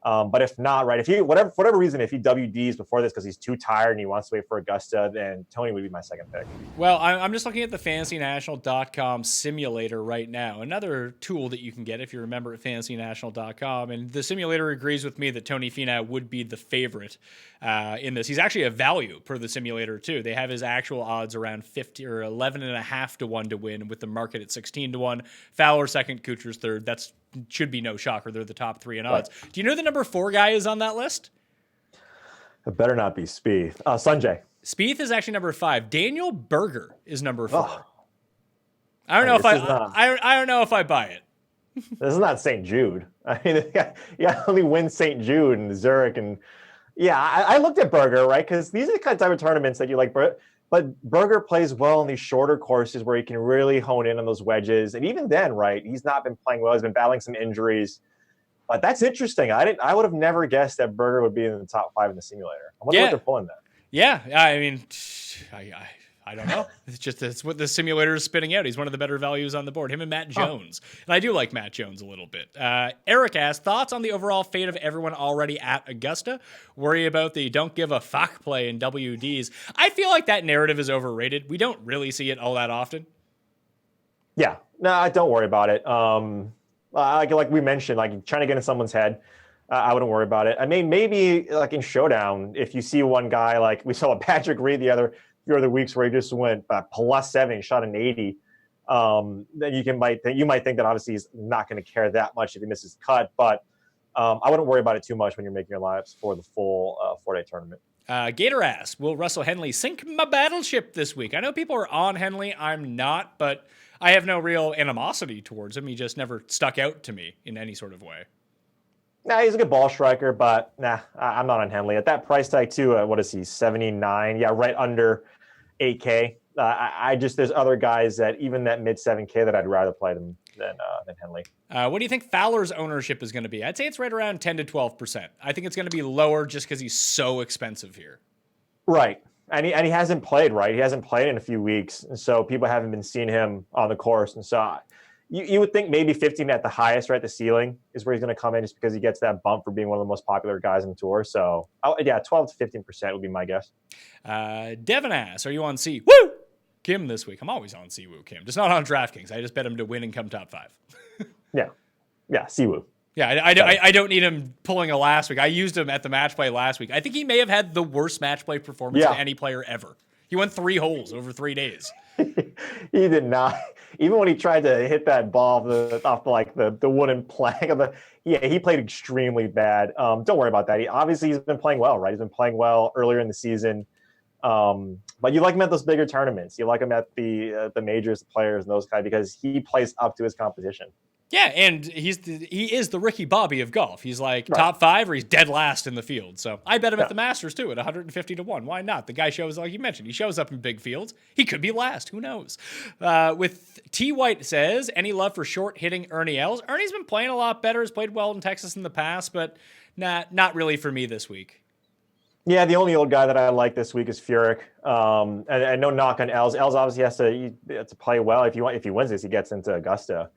But if not, right, if he, for whatever reason, if he WDs before this because he's too tired and he wants to wait for Augusta, then Tony would be my second pick. Well, I'm just looking at the FantasyNational.com simulator right now. Another tool that you can get if you're a member at FantasyNational.com. And the simulator agrees with me that Tony Finau would be the favorite in this. He's actually a value per the simulator, too. They have his actual odds around 50 or 11.5 to 1 to win, with the market at 16 to 1. Fowler second, Kuchar's third. That's should be no shocker. They're the top three in odds. Right. Do you know the number 4 guy is on that list? It better not be Spieth. Sanjay. Spieth is actually number 5. Daniel Berger is number 4. Oh. I don't know if I buy it. This is not St. Jude. I mean, you only win St. Jude and Zurich, and I looked at Berger, right? Because these are the kind of type of tournaments that you like. But Berger plays well in these shorter courses where he can really hone in on those wedges. And even then, right, he's not been playing well. He's been battling some injuries. But that's interesting. I would have never guessed that Berger would be in the top 5 in the simulator. I wonder what they're pulling there. Yeah, I mean, I don't know. It's what the simulator is spitting out. He's one of the better values on the board. Him and Matt Jones. And I do like Matt Jones a little bit. Eric asked, thoughts on the overall fate of everyone already at Augusta? Worry about the don't give a fuck play in WDs. I feel like that narrative is overrated. We don't really see it all that often. Yeah. No, don't worry about it. Like we mentioned, like trying to get in someone's head. I wouldn't worry about it. I mean, maybe like in Showdown, if you see one guy, like we saw Patrick Reed the other weeks where he just went plus 7, shot an 80, then you might think that obviously he's not going to care that much if he misses cut. But I wouldn't worry about it too much when you're making your lineups for the full 4-day tournament. Gator asks, will Russell Henley sink my battleship this week? I know people are on Henley. I'm not, but I have no real animosity towards him. He just never stuck out to me in any sort of way. Nah, he's a good ball striker, but I'm not on Henley. At that price tag, too, what is he, 79? Yeah, right under 8K. There's other guys that even that mid 7K that I'd rather play them than Henley. What do you think Fowler's ownership is going to be? I'd say it's right around 10 to 12%. I think it's going to be lower just because he's so expensive here. Right. And he hasn't played, right? He hasn't played in a few weeks. And so people haven't been seeing him on the course. And so you would think maybe 15 at the highest, right? The ceiling is where he's going to come in just because he gets that bump for being one of the most popular guys on the tour. So, 12 to 15% would be my guess. Devin asks, are you on C? Woo! Kim this week. I'm always on Siwoo Kim. Just not on DraftKings. I just bet him to win and come top 5. Yeah, Siwoo. Yeah, I don't need him pulling a last week. I used him at the match play last week. I think he may have had the worst match play performance of any player ever. He won 3 holes over 3 days. He did not. Even when he tried to hit that ball off the wooden plank of he played extremely bad. Don't worry about that. He's been playing well, right? He's been playing well earlier in the season. But you like him at those bigger tournaments. You like him at the majors, the players, and those guys because he plays up to his competition. Yeah, and he is the Ricky Bobby of golf. He's like Right. top 5 or he's dead last in the field. So I bet him at the Masters too at 150 to 1. Why not? The guy shows, like you mentioned, he shows up in big fields. He could be last. Who knows? With T. White says, any love for short hitting Ernie Els? Ernie's been playing a lot better. Has played well in Texas in the past, but not really for me this week. Yeah, the only old guy that I like this week is Furyk. And no knock on Els. Els obviously has to play well. If he wins this, he gets into Augusta.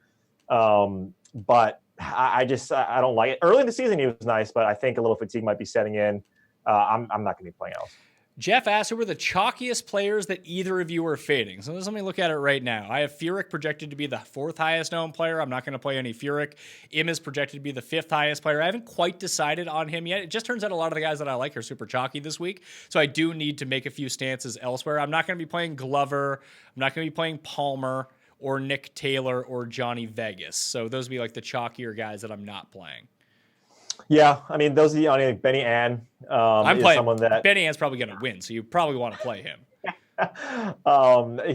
But I don't like it. Early in the season, he was nice, but I think a little fatigue might be setting in. I'm not going to be playing Els. Jeff asked, who were the chalkiest players that either of you are fading? So let me look at it right now. I have Furyk projected to be the 4th highest owned player. I'm not going to play any Furyk. Im is projected to be the 5th highest player. I haven't quite decided on him yet. It just turns out a lot of the guys that I like are super chalky this week. So I do need to make a few stances elsewhere. I'm not going to be playing Glover. I'm not going to be playing Palmer or Nick Taylor or Johnny Vegas. So those would be like the chalkier guys that I'm not playing. Yeah, I mean, those are the only Benny Ann. I'm playing someone that Benny Ann's probably going to win, so you probably want to play him.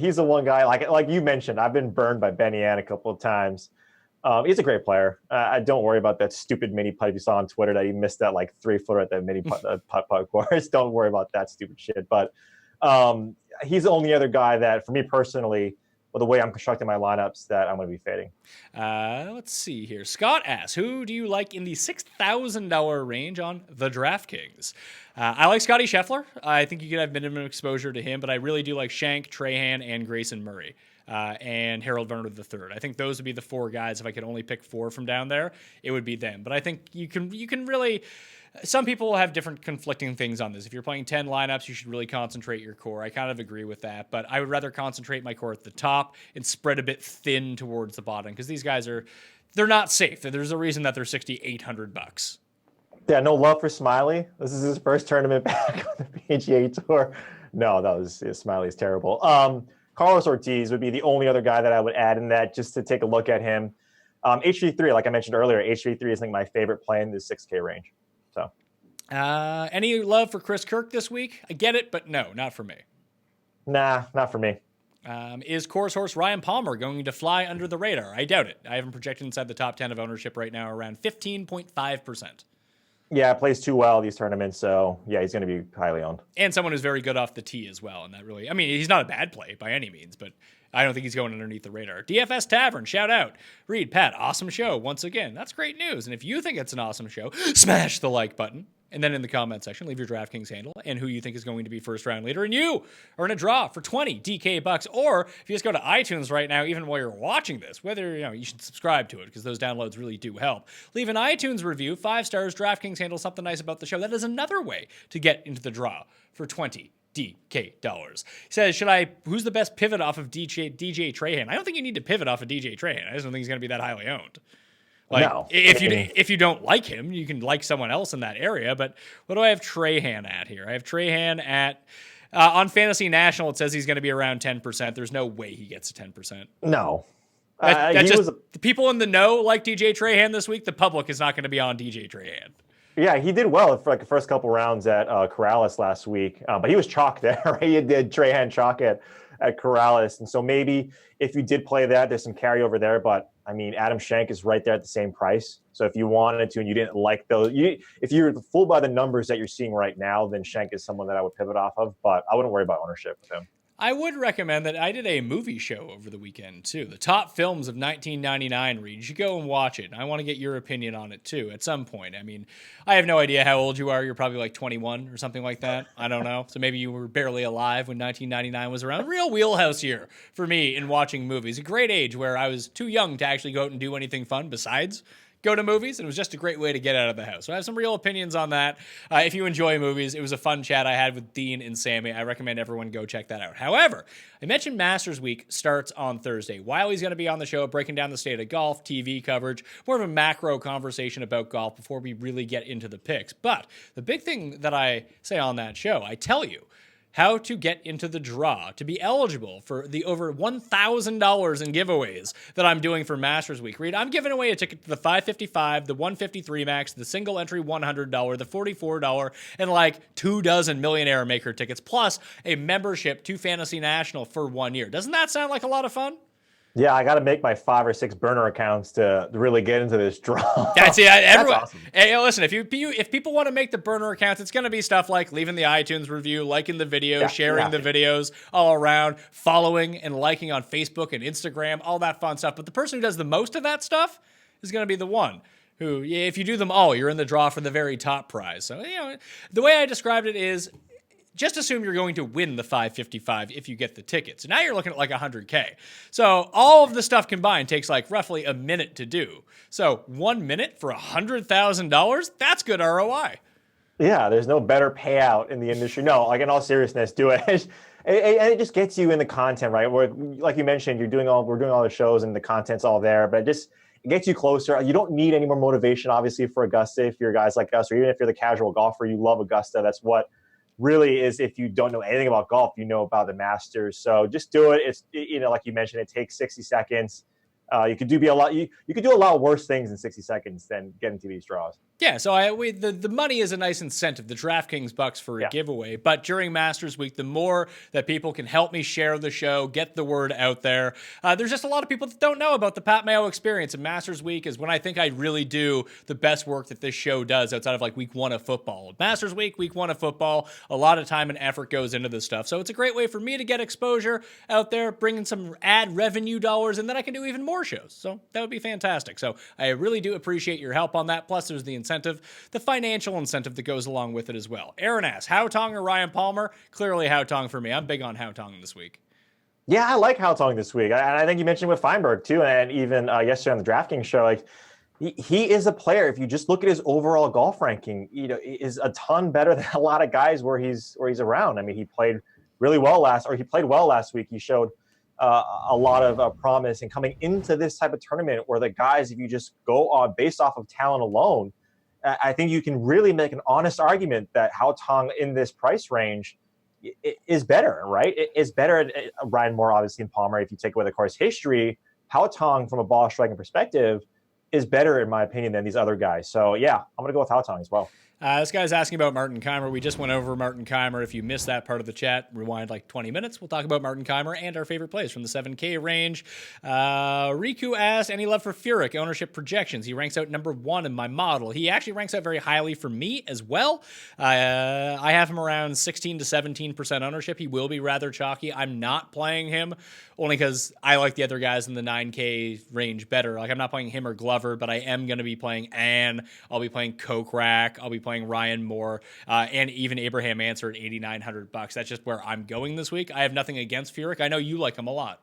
He's the one guy like you mentioned. I've been burned by Benny Ann a couple of times. He's a great player. I don't worry about that stupid mini putt you saw on Twitter that he missed that like 3-footer at that mini putt course. Don't worry about that stupid shit. But he's the only other guy that, for me personally, the way I'm constructing my lineups, that I'm going to be fading. Let's see here. Scott asks, who do you like in the $6,000 range on the DraftKings? I like Scotty Scheffler. I think you could have minimum exposure to him, but I really do like Shank, Trahan, and Grayson Murray. And Harold Varner III. I think those would be the 4 guys. If I could only pick 4 from down there, it would be them. But I think you can really. Some people will have different conflicting things on this. If you're playing 10 lineups, you should really concentrate your core. I kind of agree with that, but I would rather concentrate my core at the top and spread a bit thin towards the bottom because these guys they're not safe. There's a reason that they're $6,800. Yeah, no love for Smiley. This is his first tournament back on the PGA Tour. No, Smiley's terrible. Carlos Ortiz would be the only other guy that I would add in that just to take a look at him. H33, like I mentioned earlier, H33 is my favorite play in the 6K range. So, any love for Chris Kirk this week? I get it, but no, not for me. Nah, not for me. Is course horse Ryan Palmer going to fly under the radar? I doubt it. I have him projected inside the top 10 of ownership right now, around 15.5%. Yeah, plays too well these tournaments, so yeah, he's going to be highly owned. And someone who's very good off the tee as well, and that really, I mean, he's not a bad play by any means, but I don't think he's going underneath the radar. DFS Tavern, shout out. Reed, Pat, awesome show once again. That's great news. And if you think it's an awesome show, smash the like button. And then in the comment section, leave your DraftKings handle and who you think is going to be first round leader. And you are in a draw for 20 DK bucks. Or if you just go to iTunes right now, even while you're watching this, whether you should subscribe to it because those downloads really do help. Leave an iTunes review, 5 stars, DraftKings handle, something nice about the show. That is another way to get into the draw for 20 DK dollars. He says, who's the best pivot off of DJ Trahan? I don't think you need to pivot off of DJ Trahan. I just don't think he's going to be that highly owned. No. If you don't like him, you can like someone else in that area. But what do I have Trahan at here? I have Trahan at on Fantasy National. It says he's going to be around 10%. There's no way he gets to 10%. No. The people in the know like DJ Trahan this week. The public is not going to be on DJ Trahan. Yeah, he did well for the first couple rounds at Corrales last week, but he was chalk there. Right? He did Trahan chalk at Corrales, and so maybe if you did play that, there's some carryover there. But I mean, Adam Schenk is right there at the same price. So if you wanted to and you didn't like those, if you're fooled by the numbers that you're seeing right now, then Schenk is someone that I would pivot off of. But I wouldn't worry about ownership with him. I would recommend that. I did a movie show over the weekend, too. The top films of 1999, Reed. You should go and watch it. I want to get your opinion on it, too, at some point. I mean, I have no idea how old you are. You're probably like 21 or something like that. I don't know. So maybe you were barely alive when 1999 was around. Real wheelhouse here for me in watching movies. A great age where I was too young to actually go out and do anything fun besides go to movies, and it was just a great way to get out of the house. So I have some real opinions on that. If you enjoy movies, it was a fun chat I had with Dean and Sammy. I recommend everyone go check that out. However, I mentioned Masters Week starts on Thursday. Wiley's going to be on the show breaking down the state of golf, TV coverage, more of a macro conversation about golf before we really get into the picks. But the big thing that I say on that show, I tell you, how to get into the draw to be eligible for the over $1,000 in giveaways that I'm doing for Masters Week. Reid, I'm giving away a ticket to the 555, the 153 max, the single entry $100, the $44, and like 24 Millionaire Maker tickets, plus a membership to Fantasy National for 1 year. Doesn't that sound like a lot of fun? Yeah, I got to make my 5 or 6 burner accounts to really get into this draw. That's it. Everyone, That's awesome. Hey, listen, if people want to make the burner accounts, it's going to be stuff like leaving the iTunes review, liking the video, sharing the videos all around, following and liking on Facebook and Instagram, all that fun stuff. But the person who does the most of that stuff is going to be the one who, if you do them all, you're in the draw for the very top prize. So, the way I described it is, just assume you're going to win the 555 if you get the ticket. So now you're looking at like 100K. So all of the stuff combined takes like roughly a minute to do. So 1 minute for $100,000, that's good ROI. Yeah, there's no better payout in the industry. No, like in all seriousness, do it. And it just gets you in the content, right? Where, like you mentioned, we're doing all the shows and the content's all there, but it gets you closer. You don't need any more motivation, obviously, for Augusta if you're guys like us, or even if you're the casual golfer, you love Augusta. That's what really is. If you don't know anything about golf, you know about the Masters. So just do it. It's, like you mentioned, it takes 60 seconds. You could do a lot worse things in 60 seconds than getting to these draws. Yeah, so the money is a nice incentive, the DraftKings bucks for a giveaway. But during Masters Week, the more that people can help me share the show, get the word out there, there's just a lot of people that don't know about the Pat Mayo experience. And Masters Week is when I think I really do the best work that this show does outside of like week 1 of football. Masters Week, week 1 of football, a lot of time and effort goes into this stuff. So it's a great way for me to get exposure out there, bringing some ad revenue dollars, and then I can do even more shows. So that would be fantastic. So I really do appreciate your help on that. Plus, there's the incentive, the financial incentive that goes along with it as well. Aaron asks, Haotong or Ryan Palmer? Clearly Haotong for me. I'm big on Haotong this week. Yeah, I like Haotong this week. And I think you mentioned with Feinberg too, and even yesterday on the DraftKings show, like he is a player. If you just look at his overall golf ranking, is a ton better than a lot of guys where he's around. I mean, he played well last week. He showed a lot of promise, and coming into this type of tournament where the guys, if you just go on based off of talent alone, I think you can really make an honest argument that Haotong in this price range is better, right? It is better. Ryan Moore, obviously, and Palmer, if you take away the course history, Haotong from a ball striking perspective is better, in my opinion, than these other guys. So, yeah, I'm going to go with Haotong as well. This guy's asking about Martin Kaymer. We just went over Martin Kaymer. If you missed that part of the chat, rewind like 20 minutes. We'll talk about Martin Kaymer and our favorite plays from the 7K range. Riku asked, any love for Furyk? Ownership projections. He ranks out number 1 in my model. He actually ranks out very highly for me as well. I have him around 16 to 17% ownership. He will be rather chalky. I'm not playing him only because I like the other guys in the 9K range better. Like, I'm not playing him or Glover, but I am going to be playing Ann. I'll be playing Kokrak. I'll be playing Ryan Moore, and even Abraham Answer at $8,900. That's just where I'm going this week. I have nothing against Furyk. I know you like him a lot.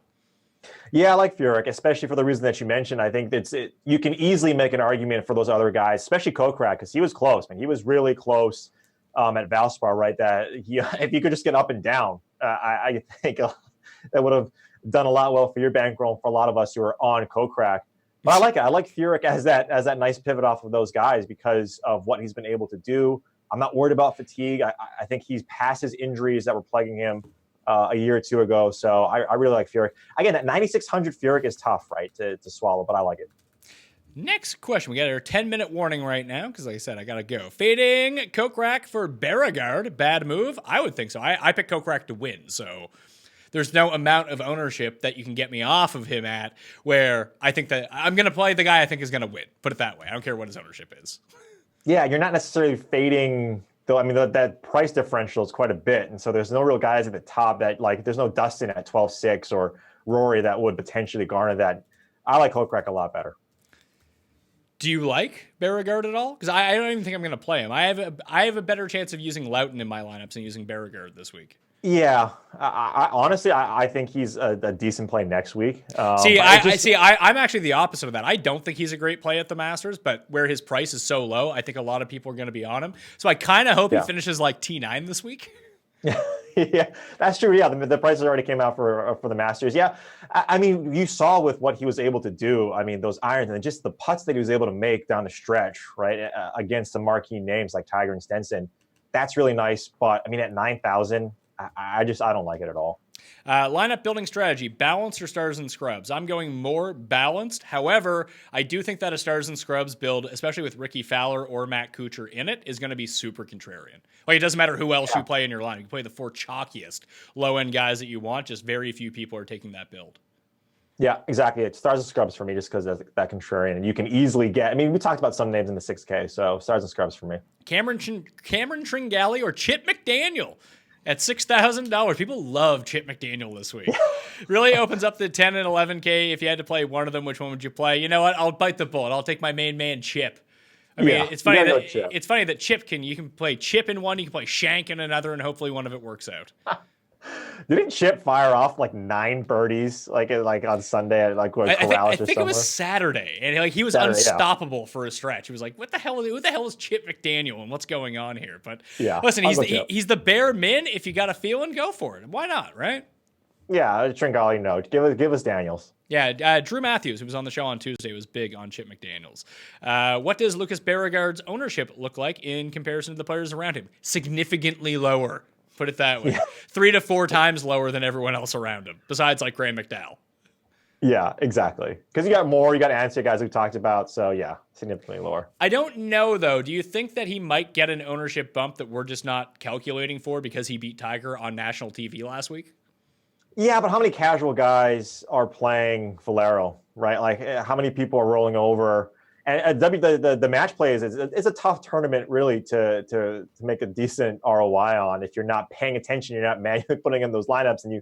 Yeah, I like Furyk, especially for the reason that you mentioned. I think you can easily make an argument for those other guys, especially Kokrak, because he was close. Man, he was really close at Valspar, right? That if you could just get up and down, I think that would have done a lot well for your bankroll, for a lot of us who are on Kokrak. But I like it. I like Furyk as that nice pivot off of those guys because of what he's been able to do. I'm not worried about fatigue. I think he's past his injuries that were plaguing him a year or two ago. So I really like Furyk. Again, that 9,600 Furyk is tough, right, to swallow, but I like it. Next question. We got our 10-minute warning right now because, like I said, I got to go. Fading Kokrak for Beauregard. Bad move? I would think so. I picked Kokrak to win, so there's no amount of ownership that you can get me off of him at where I think that I'm going to play the guy I think is going to win. Put it that way. I don't care what his ownership is. Yeah, you're not necessarily fading, though. I mean, that price differential is quite a bit. And so there's no real guys at the top that, like, there's no Dustin at 12-6 or Rory that would potentially garner that. I like Kokrak a lot better. Do you like Beauregard at all? Because I don't even think I'm going to play him. I have a better chance of using Loughton in my lineups than using Beauregard this week. Yeah, I honestly think he's a decent play next week. I'm actually the opposite of that. I don't think he's a great play at the Masters, but where his price is so low, I think a lot of people are going to be on him. So I kind of hope he finishes like T9 this week. Yeah, that's true. Yeah, the prices already came out for the Masters. Yeah, I mean, you saw with what he was able to do. I mean, those irons and just the putts that he was able to make down the stretch, right, against some marquee names like Tiger and Stenson. That's really nice. But I mean, at 9,000, I don't like it at all. Lineup building strategy, balanced or stars and scrubs? I'm going more balanced. However, I do think that a stars and scrubs build, especially with Ricky Fowler or Matt Kuchar in it, is going to be super contrarian. Like, it doesn't matter who else you play in your lineup. You play the 4 chalkiest low-end guys that you want. Just very few people are taking that build. Yeah, exactly. It's stars and scrubs for me just because of that contrarian. And you can easily get, I mean, we talked about some names in the 6K, so stars and scrubs for me. Cameron Tringali or Chip McDaniel at $6,000. People love Chip McDaniel this week. Really opens up the 10 and 11K. If you had to play one of them, which one would you play? You know what? I'll bite the bullet. I'll take my main man, Chip. I mean, it's funny that Chip you can play Chip in one, you can play Shank in another, and hopefully one of it works out. Didn't Chip fire off like 9 birdies like on Sunday at like Corrales or somewhere? I think it was Saturday, and like he was unstoppable for a stretch. He was like, "What the hell? Who the hell is Chip McDaniel, and what's going on here?" But listen, he's the bare min. If you got a feeling, go for it. Why not, right? Yeah, Tringali, no. Give us Daniels. Yeah, Drew Matthews, who was on the show on Tuesday, was big on Chip McDaniels. What does Lucas Beauregard's ownership look like in comparison to the players around him? Significantly lower. Put it that way. 3 to 4 times lower than everyone else around him, besides like Graham McDowell. Yeah, exactly. Because you got to answer guys we talked about. So yeah, significantly lower. I don't know though. Do you think that he might get an ownership bump that we're just not calculating for because he beat Tiger on national TV last week? Yeah, but how many casual guys are playing Valero, right? Like how many people are rolling over? And the match plays it's a tough tournament really to make a decent ROI on if you're not paying attention, you're not manually putting in those lineups, and you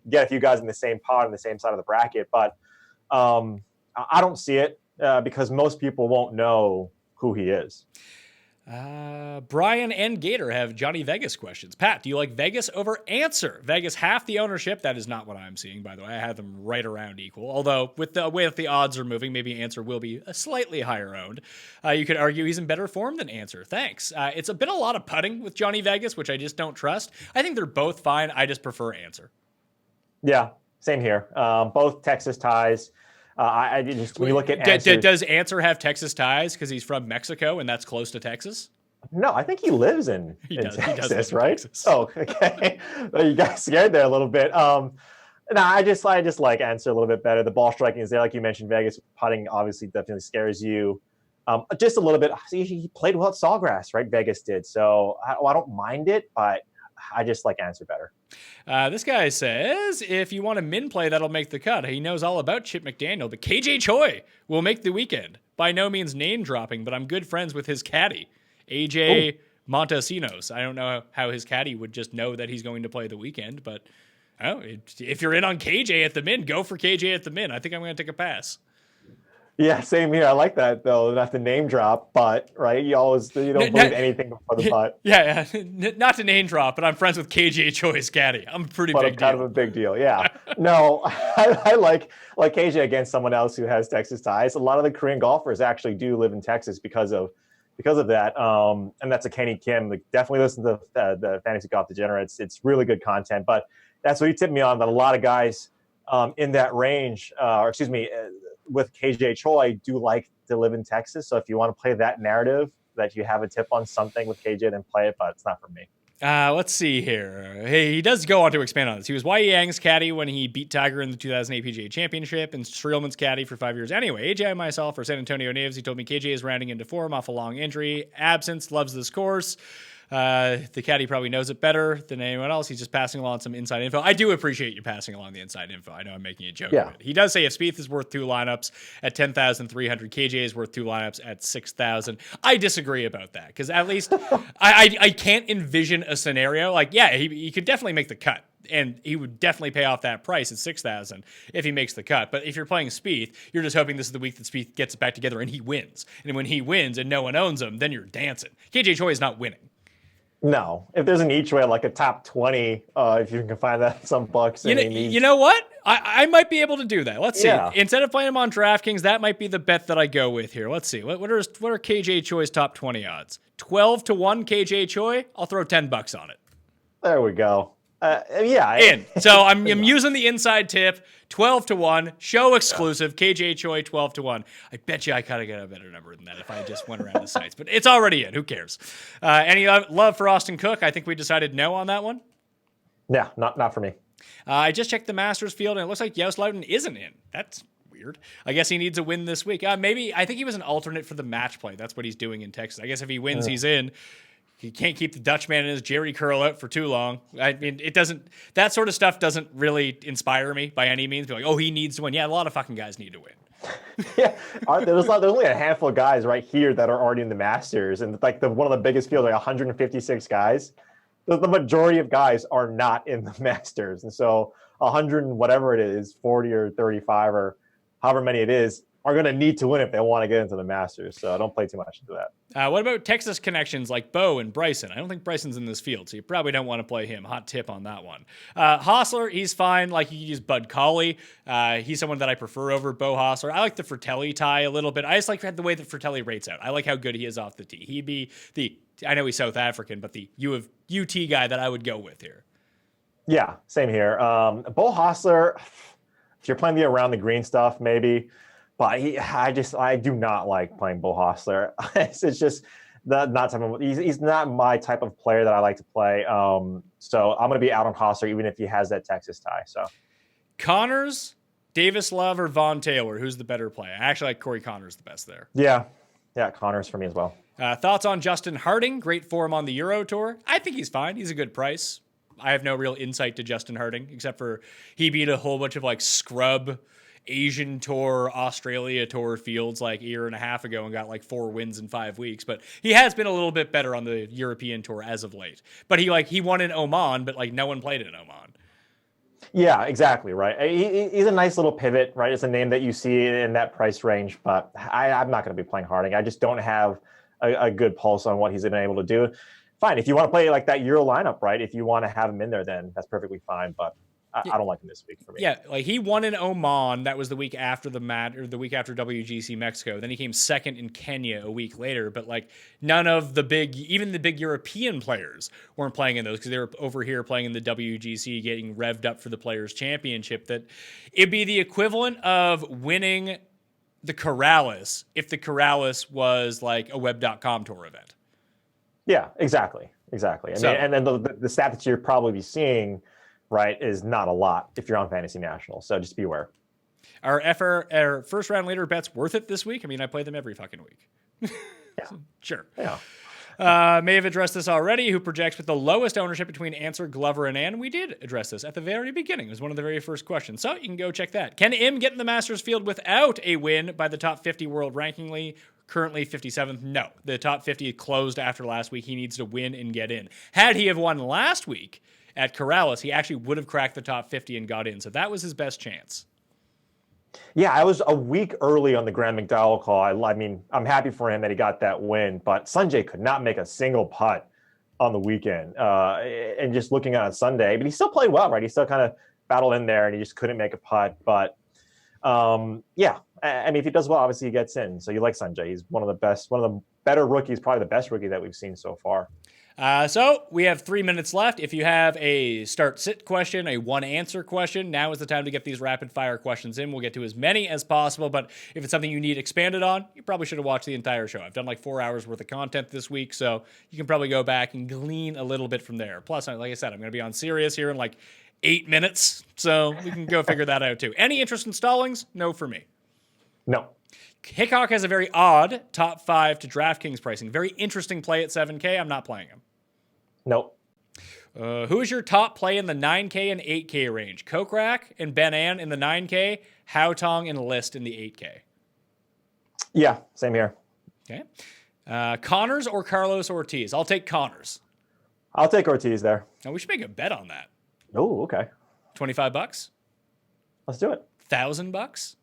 get a few guys in the same pot on the same side of the bracket. But I don't see it because most people won't know who he is. Brian and Gator have Johnny Vegas questions. Pat, do you like Vegas over Answer? Vegas half the ownership. That is not what I'm seeing, by the way. I have them right around equal. Although with the way that the odds are moving, maybe Answer will be a slightly higher owned. You could argue he's in better form than Answer. Thanks. It's been a lot of putting with Johnny Vegas, which I just don't trust. I think they're both fine. I just prefer Answer. Yeah, same here. Both Texas ties. When you look at Answer, does Answer have Texas ties because he's from Mexico and that's close to Texas? No, I think he lives in Texas, right? Texas. Oh, okay. You got scared there a little bit. I just like Answer a little bit better. The ball striking is there, like you mentioned. Vegas putting obviously definitely scares you. Just a little bit. See, he played well at Sawgrass, right? Vegas did. So I don't mind it, but I just like Answer better. This guy says, if you want a min play, that'll make the cut. He knows all about Chip McDaniel, but KJ Choi will make the weekend. By no means name dropping, but I'm good friends with his caddy, AJ Montesinos. I don't know how his caddy would just know that he's going to play the weekend, but if you're in on KJ at the min, go for KJ at the min. I think I'm going to take a pass. Yeah, same here. I like that though. Not to name drop, but right, you don't believe anything before the putt. Yeah, not to name drop, but I'm friends with KJ Choi's caddy. I'm a pretty big deal. Kind of a big deal. Yeah. No, I like KJ against someone else who has Texas ties. A lot of the Korean golfers actually do live in Texas because of that. And that's a Kenny Kim. Like, definitely listen to the Fantasy Golf Degenerates. It's really good content. But that's what he tipped me on. That a lot of guys in that range, with KJ Choi, do like to live in Texas. So if you want to play that narrative that you have a tip on something with KJ, then play it, but it's not for me. Let's see here. Hey, he does go on to expand on this. He was Y. Yang's caddy when he beat Tiger in the 2008 PGA Championship and Streelman's caddy for 5 years. Anyway, AJ and myself are San Antonio natives. He told me KJ is rounding into form off a long injury. Absence, loves this course. The caddy probably knows it better than anyone else. He's just passing along some inside info. I do appreciate you passing along the inside info. I know I'm making a joke of it. He does say if Spieth is worth 2 lineups at 10,300, KJ is worth 2 lineups at 6,000. I disagree about that because at least I can't envision a scenario like, he could definitely make the cut. And he would definitely pay off that price at 6,000 if he makes the cut. But if you're playing Spieth, you're just hoping this is the week that Spieth gets it back together and he wins. And when he wins and no one owns him, then you're dancing. KJ Choi is not winning. No, if there's an each way like a top 20, if you can find that some bucks. You know what? I might be able to do that. Let's see. Yeah. Instead of playing him on DraftKings, that might be the bet that I go with here. Let's see. What are KJ Choi's top 20 odds? 12-1 KJ Choi. I'll throw $10 on it. There we go. So I'm using the inside tip. 12-1, show exclusive, KJ Choi 12-1. I bet you I gotta get a better number than that if I just went around the sites, but it's already in. Who cares? Any love for Austin Cook? I think we decided no on that one. Yeah, not for me. I just checked the Masters field, and it looks like Joost Luiten isn't in. That's weird. I guess he needs a win this week. Maybe I think he was an alternate for the match play. That's what he's doing in Texas. I guess if he wins, he's in. He can't keep the Dutchman and his Jerry curl out for too long. I mean, it doesn't. That sort of stuff doesn't really inspire me by any means. Be like, oh, he needs to win. Yeah, a lot of fucking guys need to win. Yeah, there's only a handful of guys right here that are already in the Masters, and like one of the biggest fields, like 156 guys. The majority of guys are not in the Masters, and so 100 and whatever it is, 40 or 35 or however many it is, are going to need to win if they want to get into the Masters. So don't play too much into that. What about Texas connections like Bo and Bryson? I don't think Bryson's in this field, so you probably don't want to play him. Hot tip on that one. Hostler, he's fine. Like, you use Bud Cauley. He's someone that I prefer over Bo Hostler. I like the Fratelli tie a little bit. I just like the way that Fratelli rates out. I like how good he is off the tee. He'd be I know he's South African, but the UT guy that I would go with here. Yeah, same here. Bo Hostler, if you're playing the around the green stuff, maybe. But I do not like playing Bo Hostler. It's just he's not my type of player that I like to play. So I'm going to be out on Hostler even if he has that Texas tie. So Connors, Davis Love, or Vaughn Taylor, who's the better player? I actually like Corey Connors the best there. Yeah, Connors for me as well. Thoughts on Justin Harding? Great form on the Euro Tour. I think he's fine. He's a good price. I have no real insight to Justin Harding except for he beat a whole bunch of like scrub Asian Tour, Australia Tour fields like a year and a half ago and got like 4 wins in 5 weeks. But he has been a little bit better on the European Tour as of late. But he won in Oman, but like no one played in Oman. Yeah, exactly, right. He's a nice little pivot, right? It's a name that you see in that price range, but I'm not going to be playing Harding. I just don't have a good pulse on what he's been able to do. Fine, if you want to play like that Euro lineup, right? If you want to have him in there, then that's perfectly fine. But I don't like him this week for me. Yeah, like he won in Oman. That was the week after the week after WGC Mexico. Then he came second in Kenya a week later. But like none of even the big European players weren't playing in those because they were over here playing in the WGC, getting revved up for the Players Championship. That it'd be the equivalent of winning the Corrales if the Corrales was like a Web.com tour event. Yeah, exactly. And then the stat that you're probably be seeing, right, is not a lot if you're on Fantasy National. So just be aware. Are our first round leader bets worth it this week? I mean, I play them every fucking week. Yeah. Sure. Yeah. May have addressed this already. Who projects with the lowest ownership between Answer, Glover, and Ann? We did address this at the very beginning. It was one of the very first questions. So you can go check that. Can Im get in the Masters field without a win by the top 50 world ranking league? Currently 57th. No. The top 50 closed after last week. He needs to win and get in. Had he have won last week at Corrales, he actually would have cracked the top 50 and got in. So that was his best chance. Yeah, I was a week early on the Graham McDowell call. I mean, I'm happy for him that he got that win, but Sanjay could not make a single putt on the weekend. And just looking at it Sunday, but he still played well, right? He still kind of battled in there and he just couldn't make a putt. But yeah, I mean, if he does well, obviously he gets in. So you like Sanjay. He's one of the better rookies, probably the best rookie that we've seen so far. So we have 3 minutes left. If you have a start-sit question, a one-answer question, now is the time to get these rapid-fire questions in. We'll get to as many as possible, but if it's something you need expanded on, you probably should have watched the entire show. I've done like 4 hours worth of content this week, so you can probably go back and glean a little bit from there. Plus, like I said, I'm going to be on Sirius here in like 8 minutes, so we can go figure that out too. Any interest in Stallings? No for me. No. Hickok has a very odd top 5 to DraftKings pricing. Very interesting play at 7K. I'm not playing him. Nope. Who is your top play in the 9K and 8K range? Kokrak and Ben An in the 9K, Haotong and List in the 8K. Yeah, same here. Okay. Connors or Carlos Ortiz? I'll take Connors. I'll take Ortiz there. Now we should make a bet on that. Oh, okay. $25? Let's do it. $1,000?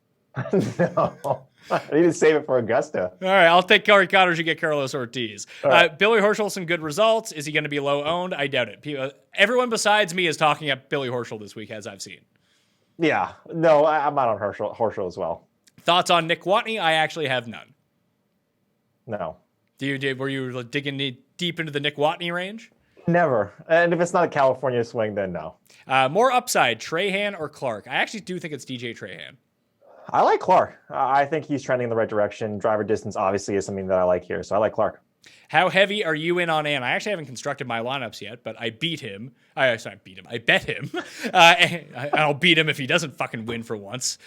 No. I need to save it for Augusta. All right, I'll take Corey Connors. You get Carlos Ortiz. Right. Billy Horschel, some good results. Is he going to be low owned? I doubt it. Everyone besides me is talking up Billy Horschel this week, as I've seen. Yeah. No, I'm not on Horschel as well. Thoughts on Nick Watney? I actually have none. No. Were you digging deep into the Nick Watney range? Never. And if it's not a California swing, then no. More upside, Trahan or Clark? I actually do think it's DJ Trahan. I like Clark. I think he's trending in the right direction. Driver distance obviously is something that I like here, so I like Clark. How heavy are you in on Ann? I actually haven't constructed my lineups yet, but I beat him. I bet him. I'll beat him if he doesn't fucking win for once.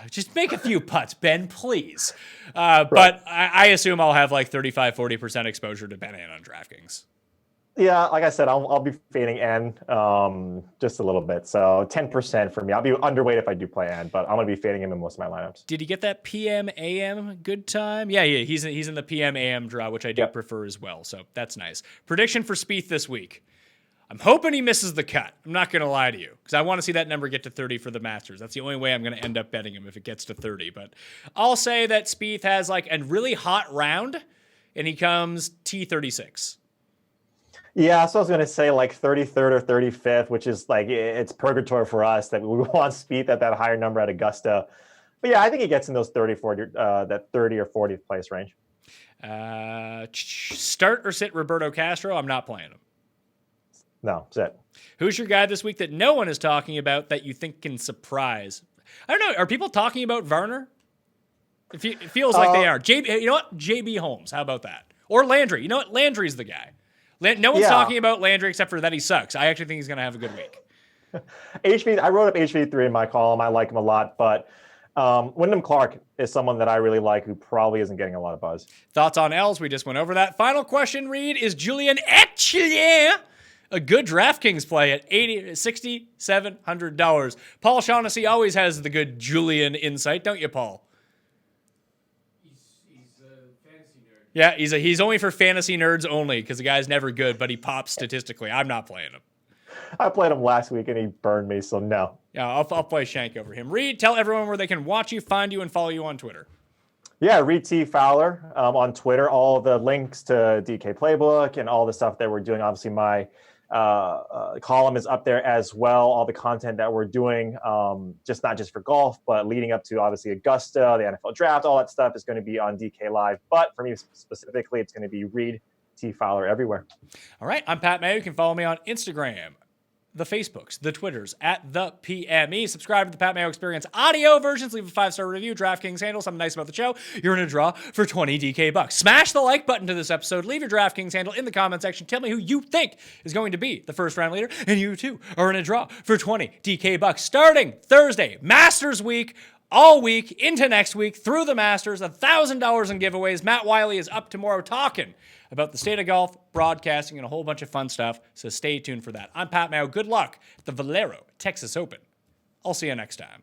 Just make a few putts, Ben, please. But I assume I'll have like 35-40% exposure to Ben Ann on DraftKings. Yeah, like I said, I'll be fading N just a little bit. So 10% for me. I'll be underweight if I do play N, but I'm going to be fading him in most of my lineups. Did he get that PM AM good time? Yeah, he's in the PM AM draw, which I do prefer as well. So that's nice. Prediction for Spieth this week. I'm hoping he misses the cut. I'm not going to lie to you because I want to see that number get to 30 for the Masters. That's the only way I'm going to end up betting him if it gets to 30. But I'll say that Spieth has like a really hot round and he comes T36. Yeah, so I was going to say like 33rd or 35th, which is like it's purgatory for us that we want Spieth at that higher number at Augusta. But yeah, I think he gets in those 30 or 40th place range. Start or sit Roberto Castro? I'm not playing him. No, sit. Who's your guy this week that no one is talking about that you think can surprise? I don't know. Are people talking about Varner? It feels like they are. You know what? JB Holmes. How about that? Or Landry. You know what? Landry's the guy. No one's talking about Landry except for that he sucks. I actually think he's going to have a good week. I wrote up HV3 in my column. I like him a lot, but Wyndham Clark is someone that I really like who probably isn't getting a lot of buzz. Thoughts on L's? We just went over that. Final question, Reed. Is Julian Etienne a good DraftKings play at $6,700? Paul Shaughnessy always has the good Julian insight, don't you, Paul? Yeah, he's only for fantasy nerds only because the guy's never good, but he pops statistically. I'm not playing him. I played him last week and he burned me, so no. Yeah, I'll play Shank over him. Reed, tell everyone where they can watch you, find you, and follow you on Twitter. Yeah, Reid T. Fowler on Twitter. All the links to DK Playbook and all the stuff that we're doing. Obviously, my column is up there as well. All the content that we're doing, just not just for golf, but leading up to obviously Augusta, the NFL draft, all that stuff is going to be on DK Live. But for me specifically, it's going to be Reid T. Fowler everywhere. All right, I'm Pat Mayo. You can follow me on Instagram, the Facebooks, the Twitters, at the PME. Subscribe to the Pat Mayo Experience audio versions. Leave a 5-star review. DraftKings handle, something nice about the show. You're in a draw for 20 DK bucks. Smash the like button to this episode. Leave your DraftKings handle in the comment section. Tell me who you think is going to be the first round leader. And you too are in a draw for 20 DK bucks. Starting Thursday, Masters week, all week into next week through the Masters, $1,000 in giveaways. Matt Wiley is up tomorrow talking about the state of golf, broadcasting, and a whole bunch of fun stuff. So stay tuned for that. I'm Pat Mayo. Good luck at the Valero Texas Open. I'll see you next time.